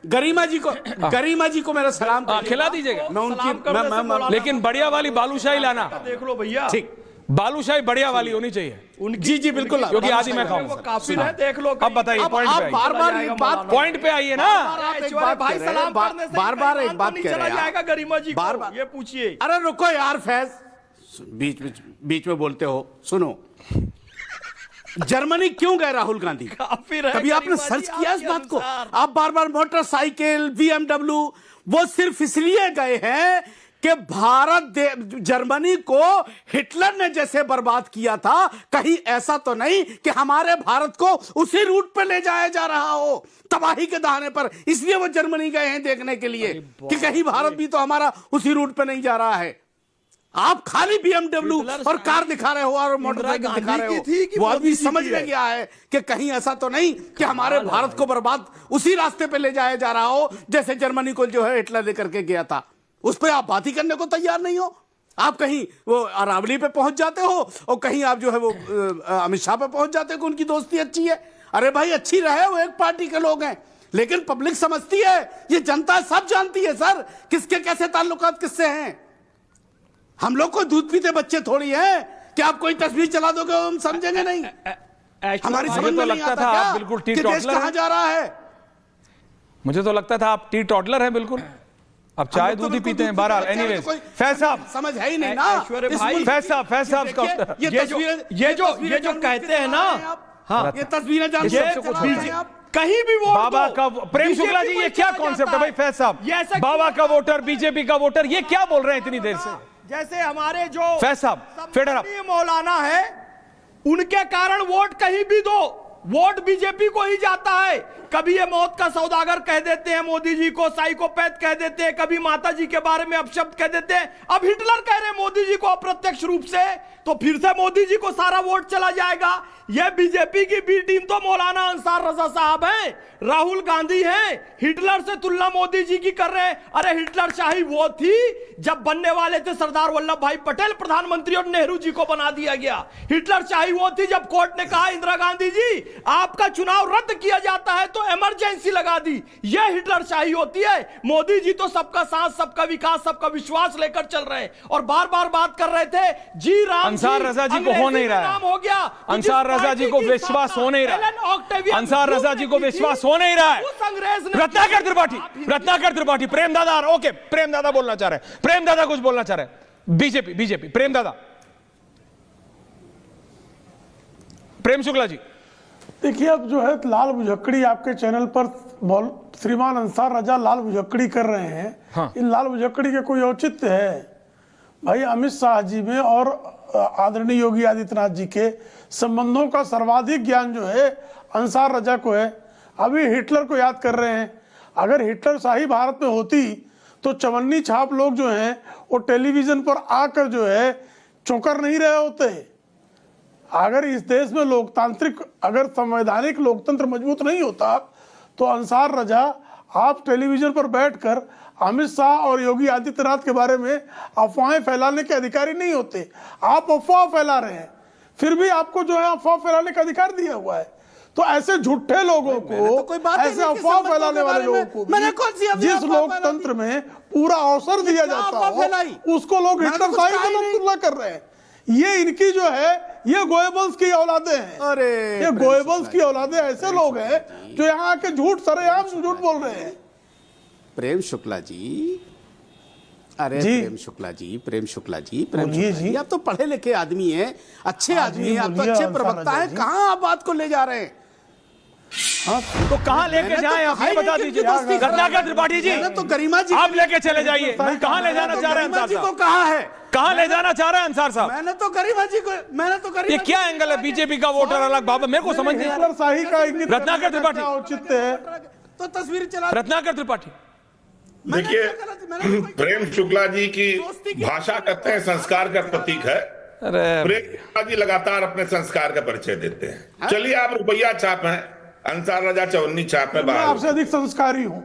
गरिमा जी को मेरा सलाम खिला दीजिएगा। मैं उनकी, लेकिन बढ़िया वाली बालूशाही लाना। देख लो भैया, ठीक, बालूशाही बढ़िया वाली होनी चाहिए। जी बिल्कुल, क्योंकि आज ही मैं खाऊंगा। काफी है, देख लो। अब बताइए, पॉइंट पे आइए ना। भाई सलाम करने से बार एक बात कह रहे हैं जाएगा गरिमा जी को, ये पूछिए। अरे रुको यार फैज, बीच में बोलते हो। सुनो, जर्मनी क्यों गए राहुल गांधी? कभी आपने सर्च किया इस बात को? आप बार बार मोटरसाइकिल, BMW, वो सिर्फ इसलिए गए हैं कि जर्मनी को हिटलर ने जैसे बर्बाद किया था, कहीं ऐसा तो नहीं कि हमारे भारत को उसी रूट पे ले जाया जा रहा हो, तबाही के दहाने पर। इसलिए वो जर्मनी गए हैं देखने के लिए कि कहीं भारत भी तो हमारा उसी रूट पे नहीं जा रहा है। आप खाली BMW और कार दिखा रहे हो और मोटरसाइकिल दिखा रहे हो। वो आदमी समझ में गया है कि कहीं ऐसा तो नहीं कि हमारे भारत को बर्बाद उसी रास्ते पे ले जाया जा रहा हो जैसे जर्मनी को जो है हिटलर लेकर के गया था। उस पर आप बात ही करने को तैयार नहीं हो। आप कहीं वो अरावली पे पहुंच जाते हो और कहीं आप जो है वो अमित शाह पे पहुंच जाते हो कि उनकी दोस्ती अच्छी है। अरे भाई अच्छी रहे, वो एक पार्टी के लोग हैं, लेकिन पब्लिक समझती है, ये जनता सब जानती है सर किसके कैसे ताल्लुकात किससे हैं। हम लोग को दूध पीते बच्चे थोड़ी हैं कि आप कोई तस्वीर चला दोगे हम समझेंगे नहीं। हमारी समझ में नहीं आता क्या बिल्कुल कि देश कहां जा रहा है। मुझे तो लगता था आप टी टॉडलर हैं बिल्कुल, अब चाय दूध ही पीते हैं। बहरहाल एनीवेज, फैज साहब समझ है ही नहीं ना। फैज साहब का ये जो कहते हैं ना, हाँ ये तस्वीरें जानते हैं कहीं भी वोट बाबा का प्रेम शुक्ला जी, ये क्या कॉन्सेप्ट है भाई फैज साहब? बाबा का वोटर, बीजेपी का वोटर, ये क्या बोल रहे हैं इतनी देर से? जैसे हमारे जो फैज साहब फेडर मौलाना है, उनके कारण वोट कहीं भी दो, वोट बीजेपी को ही जाता है। कभी ये मौत का सौदागर कह देते हैं मोदी जी को, साइकोपैथ कह देते हैं, कभी माता जी के बारे में अपशब्द कह देते हैं, अब हिटलर कह रहे हैं मोदी जी को अप्रत्यक्ष रूप से, तो फिर से मोदी जी को सारा वोट चला जाएगा। ये बीजेपी की बी टीम तो मौलाना अंसार रजा साहब हैं, राहुल गांधी हैं, हिटलर से तुलना मोदी जी की कर रहे हैं। अरे हिटलर शाही वो थी जब बनने वाले थे सरदार वल्लभ भाई पटेल प्रधानमंत्री और नेहरू जी को बना दिया गया। हिटलर शाही वो थी जब कोर्ट ने कहा इंदिरा गांधी जी आपका चुनाव रद्द किया जाता है तो इमरजेंसी लगा दी। यह हिटलर शाही होती है। मोदी जी तो सबका साथ, सबका विकास, सबका विश्वास लेकर चल रहे हैं और बार बार बात कर रहे थे जी राम। अंसार रजा जी को हो नहीं रहा है, हो गया अंसार रजा जी को विश्वास हो नहीं रहा है, अंसार रजा जी को विश्वास हो नहीं रहा है। रत्नाकर त्रिपाठी, प्रेम दादा, ओके प्रेम दादा बोलना चाह रहे हैं, प्रेम दादा कुछ बोलना चाह रहे हैं। बीजेपी प्रेम दादा, प्रेम शुक्ला जी। देखिए अब जो है लाल बुझक्कड़ी आपके चैनल पर श्रीमान अंसार रजा लाल बुझक्कड़ी कर रहे हैं। हाँ। इन लाल बुझक्कड़ी के कोई औचित्य है भाई? अमित शाह जी में और आदरणीय योगी आदित्यनाथ जी के संबंधों का सर्वाधिक ज्ञान जो है अंसार रजा को है। अभी हिटलर को याद कर रहे हैं। अगर हिटलर शाही भारत में होती तो चवन्नी छाप लोग जो हैं वो टेलीविजन पर आकर जो है चौंकर नहीं रहे होते। अगर इस देश में लोकतांत्रिक, अगर संवैधानिक लोकतंत्र मजबूत नहीं होता तो अंसार रजा आप टेलीविजन पर बैठकर अमित शाह और योगी आदित्यनाथ के बारे में अफवाहें फैलाने के अधिकारी नहीं होते। आप अफवाह फैला रहे हैं, फिर भी आपको जो है अफवाह फैलाने का अधिकार दिया हुआ है। तो ऐसे झूठे लोगों को, ऐसे अफवाह फैलाने वाले लोगों को जिस लोकतंत्र में पूरा अवसर दिया जाता हो उसको लोग हिटलर शाही के लोग तुलना कर रहे हैं। ये इनकी जो है ये गोएबल्स की औलादे हैं। अरे ये गोएबल्स की औलादे ऐसे लोग हैं जो यहाँ आके झूठ सरेआम झूठ बोल रहे हैं। प्रेम शुक्ला जी, अरे जी। प्रेम शुक्ला जी, आप तो पढ़े लिखे आदमी हैं, अच्छे आदमी हैं, आप तो अच्छे प्रवक्ता हैं, कहाँ आप बात को ले जा रहे हैं? तो कहां लेके जाएं आप ये बता दीजिए। रत्नाकर त्रिपाठी जी, तो गरिमा जी आप लेके चले जाइए। कहां ले जाना चाह रहे हैं अंसार साहब? कहा है कहां ले जाना चाह रहे हैं अंसार साहब? मैंने तो गरिमा ये क्या एंगल है? बीजेपी का वोटर अलग, बाबा मेरे को समझ नहीं आ हिटलर शाही का इंगित रत्नाकर त्रिपाठी, औचित्य है। तो तस्वीर चला। रत्नाकर त्रिपाठी, देखिए प्रेम शुक्ला जी की भाषा कहते हैं संस्कार का प्रतीक है। अरे प्रेम शुक्ला जी लगातार अपने संस्कार का परिचय देते हैं। चलिए आप रुपया छाप हैं, अंसार रजा चवन्नी छाप में मैं बाहर। आपसे अधिक संस्कारी हूँ।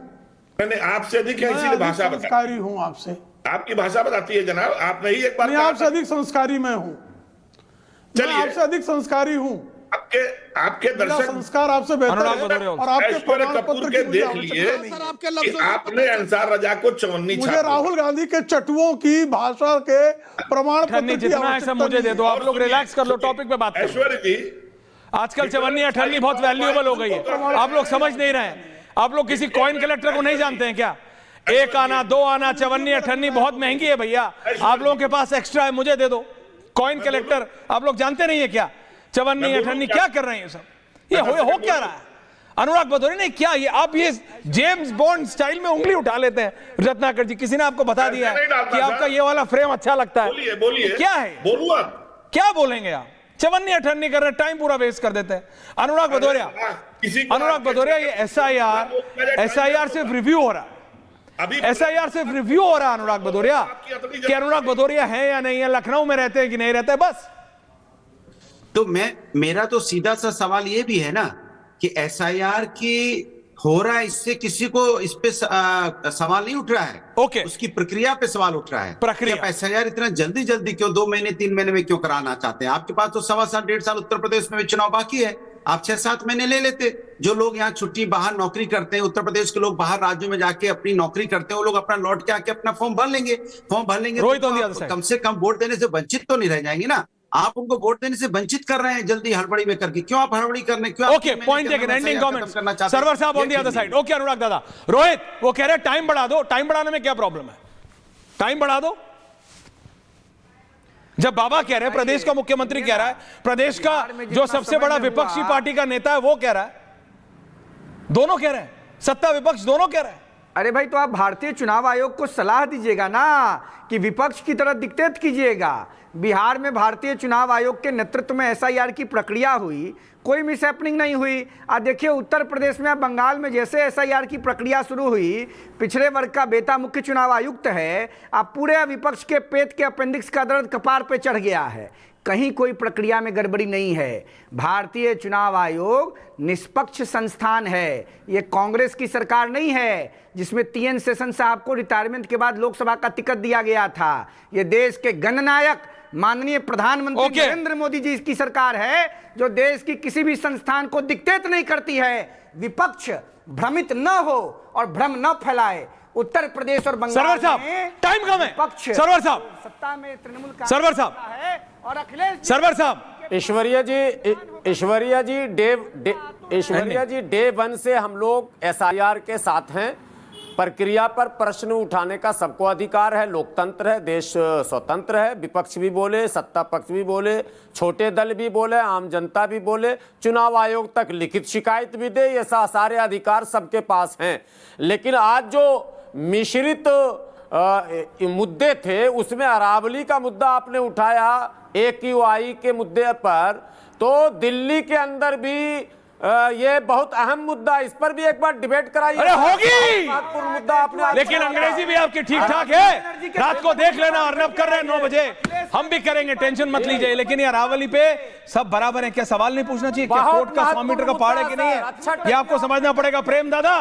मैंने आपसे अधिक है इसीलिए भाषा बताई। संस्कारी हूँ आपसे। आपकी भाषा बताती है जनाब, आपने ही एक बार मैं आपसे अधिक संस्कारी मैं हूँ। मैं चलिए आपसे अधिक संस्कारी हूँ। आपके दर्शक संस्कार आपसे बेहतर अनुराग है भदौरिया और आपके ऐश्वर्य प्रमाण कपूर पत्र के की मुझे देख लिए आवश्यकता नहीं। कि आपने अंसार रजा को चवन्नी मुझे छाप राहुल गांधी के चटुओं की भाषा के प्रमाण पत्र की जितना है सब आवश्यकता मुझे दे नहीं दो। है। आप लोग रिलैक्स कर लो, टॉपिक पे बात करो। ऐश्वर्य जी, आजकल चवन्नी अठन्नी बहुत वैल्यूएबल हो गई है, आप लोग समझ नहीं रहे हैं। आप लोग किसी कॉइन कलेक्टर को नहीं जानते हैं क्या? एक आना, दो आना, चवन्नी अठन्नी बहुत महंगी है भैया। आप लोगों के पास एक्स्ट्रा है, मुझे दे दो। कॉइन कलेक्टर आप लोग जानते नहीं है क्या? चवन्नी अठन्नी क्या कर रहे हैं सब? ये हो क्या रहा है? अनुराग भदौरिया ने क्या ये आप ये जेम्स बॉन्ड स्टाइल में उंगली उठा लेते हैं। रत्नाकर जी, किसी ने आपको बता दिया है कि आपका ये वाला फ्रेम अच्छा लगता है? बोलिए क्या है? बोलूं आप क्या बोलेंगे आप? चवन्नी अठन्नी कर रहे, टाइम पूरा वेस्ट कर देते हैं। अनुराग भदौरिया, ये एसआईआर सिर्फ रिव्यू हो रहा है। एसआईआर सिर्फ रिव्यू हो रहा है अनुराग भदौरिया। कि अनुराग भदौरिया है या नहीं है, लखनऊ में रहते हैं कि नहीं रहते, बस। तो मेरा तो सीधा सा सवाल ये भी है ना कि एसआईआर की हो रहा है, इससे किसी को इस पे सवाल नहीं उठ रहा है। ओके। उसकी प्रक्रिया पे सवाल उठ रहा है। प्रक्रिया एसआईआर इतना जल्दी क्यों 2 महीने 3 महीने में क्यों कराना चाहते हैं? आपके पास तो 1.25 साल 1.5 साल उत्तर प्रदेश में भी चुनाव बाकी है। आप 6-7 महीने ले लेते। जो लोग यहाँ छुट्टी बाहर नौकरी करते हैं, उत्तर प्रदेश के लोग बाहर राज्यों में जाके अपनी नौकरी करते हैं, वो लोग अपना लौट के आके अपना फॉर्म भर लेंगे। फॉर्म भर लेंगे रोहित तो on the आप other side. कम से कम वोट देने से वंचित तो नहीं रह जाएंगे ना। आप उनको वोट देने से वंचित कर रहे हैं जल्दी हड़बड़ी में करके। क्यों आप हड़बड़ी करने, क्यों आप okay, point taken, ending comments सर्वर साहब on the other side. Okay Anurag दादा, रोहित वो कह रहे हैं टाइम बढ़ा दो, टाइम बढ़ाने में क्या प्रॉब्लम है? टाइम बढ़ा दो। जब बाबा कह रहे हैं, प्रदेश का मुख्यमंत्री कह रहा है, प्रदेश का जो सबसे बड़ा विपक्षी पार्टी का नेता है वो कह रहा है, दोनों कह रहे हैं, सत्ता विपक्ष दोनों कह रहे हैं। अरे भाई, तो आप भारतीय चुनाव आयोग को सलाह दीजिएगा ना कि विपक्ष की तरह डिक्टेट कीजिएगा। बिहार में भारतीय चुनाव आयोग के नेतृत्व में एसआईआर की प्रक्रिया हुई, कोई मिसहैपनिंग नहीं हुई। आज देखिए उत्तर प्रदेश में, बंगाल में जैसे एसआईआर की प्रक्रिया शुरू हुई, पिछड़े वर्ग का बेटा मुख्य चुनाव आयुक्त है, अब पूरे विपक्ष के पेट के अपेंडिक्स का दर्द कपार पे चढ़ गया है। कहीं कोई प्रक्रिया में गड़बड़ी नहीं है। भारतीय चुनाव आयोग निष्पक्ष संस्थान है, ये कांग्रेस की सरकार नहीं है जिसमें TN शेषन साहब को रिटायरमेंट के बाद लोकसभा का टिकट दिया गया था। ये देश के गणनायक माननीय प्रधानमंत्री नरेंद्र मोदी जी की सरकार है, जो देश की किसी भी संस्थान को डिक्टेट नहीं करती है। विपक्ष भ्रमित न हो और भ्रम न फैलाए। उत्तर प्रदेश और बंगाल सरवर साहब, टाइम कम है। सरवर साहब, सत्ता में तृणमूल सरवर साहब है और अखिलेश सरवर साहब, ईश्वरीय जी डे 1 से हम लोग एसआईआर के साथ हैं। प्रक्रिया पर प्रश्न उठाने का सबको अधिकार है, लोकतंत्र है, देश स्वतंत्र है। विपक्ष भी बोले, सत्ता पक्ष भी बोले, छोटे दल भी बोले, आम जनता भी बोले, चुनाव आयोग तक लिखित शिकायत भी दे, ये सारे अधिकार सबके पास हैं। लेकिन आज जो मिश्रित मुद्दे थे, उसमें अरावली का मुद्दा आपने उठाया AQI के मुद्दे पर, तो दिल्ली के अंदर भी ये बहुत अहम मुद्दा, इस पर भी एक बार डिबेट कराइए। अरे होगी, महत्वपूर्ण मुद्दा आपने, लेकिन अंग्रेजी भी आपकी ठीक ठाक है। रात को देख लेना, अर्नब कर रहे हैं 9 बजे, हम भी करेंगे, टेंशन मत लीजिए। लेकिन ये अरावली पे सब बराबर है, क्या सवाल नहीं पूछना चाहिए? क्या कोर्ट का 100 मीटर का पहाड़ है कि नहीं है? ये आपको समझना पड़ेगा। प्रेम दादा,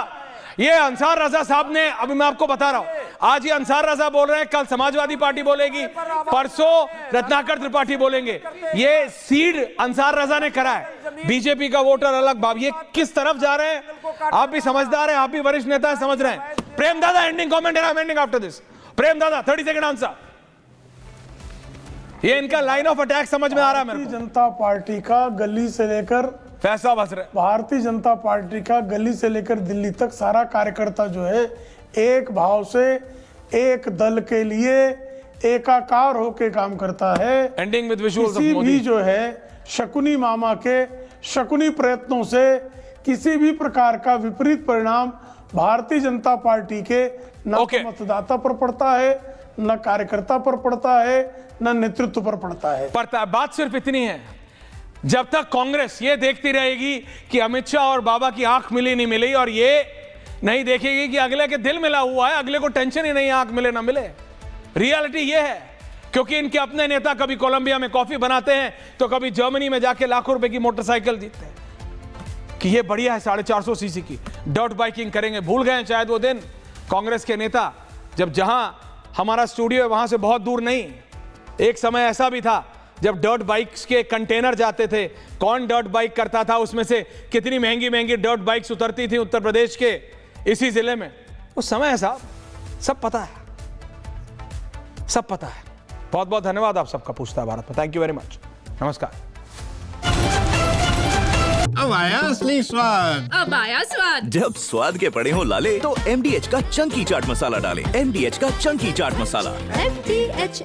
ये अंसार रजा साहब ने, अभी मैं आपको बता रहा हूं, आज ये अंसार रजा बोल रहे हैं, कल समाजवादी पार्टी बोलेगी, परसों रत्नाकर त्रिपाठी बोलेंगे। ये सीड अंसार रजा ने करा है। बीजेपी का वोटर अलग बाब, ये किस तरफ जा रहे हैं? आप भी समझदार हैं, आप भी वरिष्ठ नेता हैं, समझ रहे हैं। प्रेम दादा, ending comment and ending after this. Prem दादा 30 सेकंड आंसर। ये इनका लाइन ऑफ अटैक समझ में आ रहा है मेरे को। जनता पार्टी का गली से लेकर फैसला बस रहे, भारतीय जनता पार्टी का गली से लेकर दिल्ली तक सारा कार्यकर्ता जो है एक भाव से एक दल के लिए एकाकार होकर काम करता है। एंडिंग विद विजुअल्स ऑफ किसी मोदी। भी जो है शकुनी मामा के शकुनी प्रयत्नों से किसी भी प्रकार का विपरीत परिणाम भारतीय जनता पार्टी के न मतदाता पर पड़ता है, न कार्यकर्ता पर पड़ता है, न नेतृत्व पर पड़ता है। बात सिर्फ इतनी है, जब तक कांग्रेस ये देखती रहेगी कि अमित शाह और बाबा की आंख मिली नहीं मिली, और ये नहीं देखेगी कि अगले के दिल मिला हुआ है, अगले को टेंशन ही नहीं आंख मिले ना मिले। रियलिटी ये है, क्योंकि इनके अपने नेता कभी कोलंबिया में कॉफी बनाते हैं तो कभी जर्मनी में जाके लाखों रुपए की मोटरसाइकिल जीतते हैं कि ये बढ़िया है 450 सीसी की, डर्ट बाइकिंग करेंगे। भूल गए शायद वो दिन कांग्रेस के नेता, जब जहां हमारा स्टूडियो है वहां से बहुत दूर नहीं, एक समय ऐसा भी था जब डर्ट बाइक्स के कंटेनर जाते थे, कौन डर्ट बाइक करता था, उसमें से कितनी महंगी महंगी डर्ट बाइक्स उतरती थी उत्तर प्रदेश के इसी जिले में। उस समय है साहब, सब पता है, सब पता है। बहुत बहुत धन्यवाद आप सबका पूछता है भारत में। थैंक यू वेरी मच, नमस्कार। अब आया असली स्वाद, अब आया स्वाद। जब स्वाद के पड़े हो लाले तो MDH का चंकी चाट मसाला डालें। MDH का चंकी चाट मसाला। MDH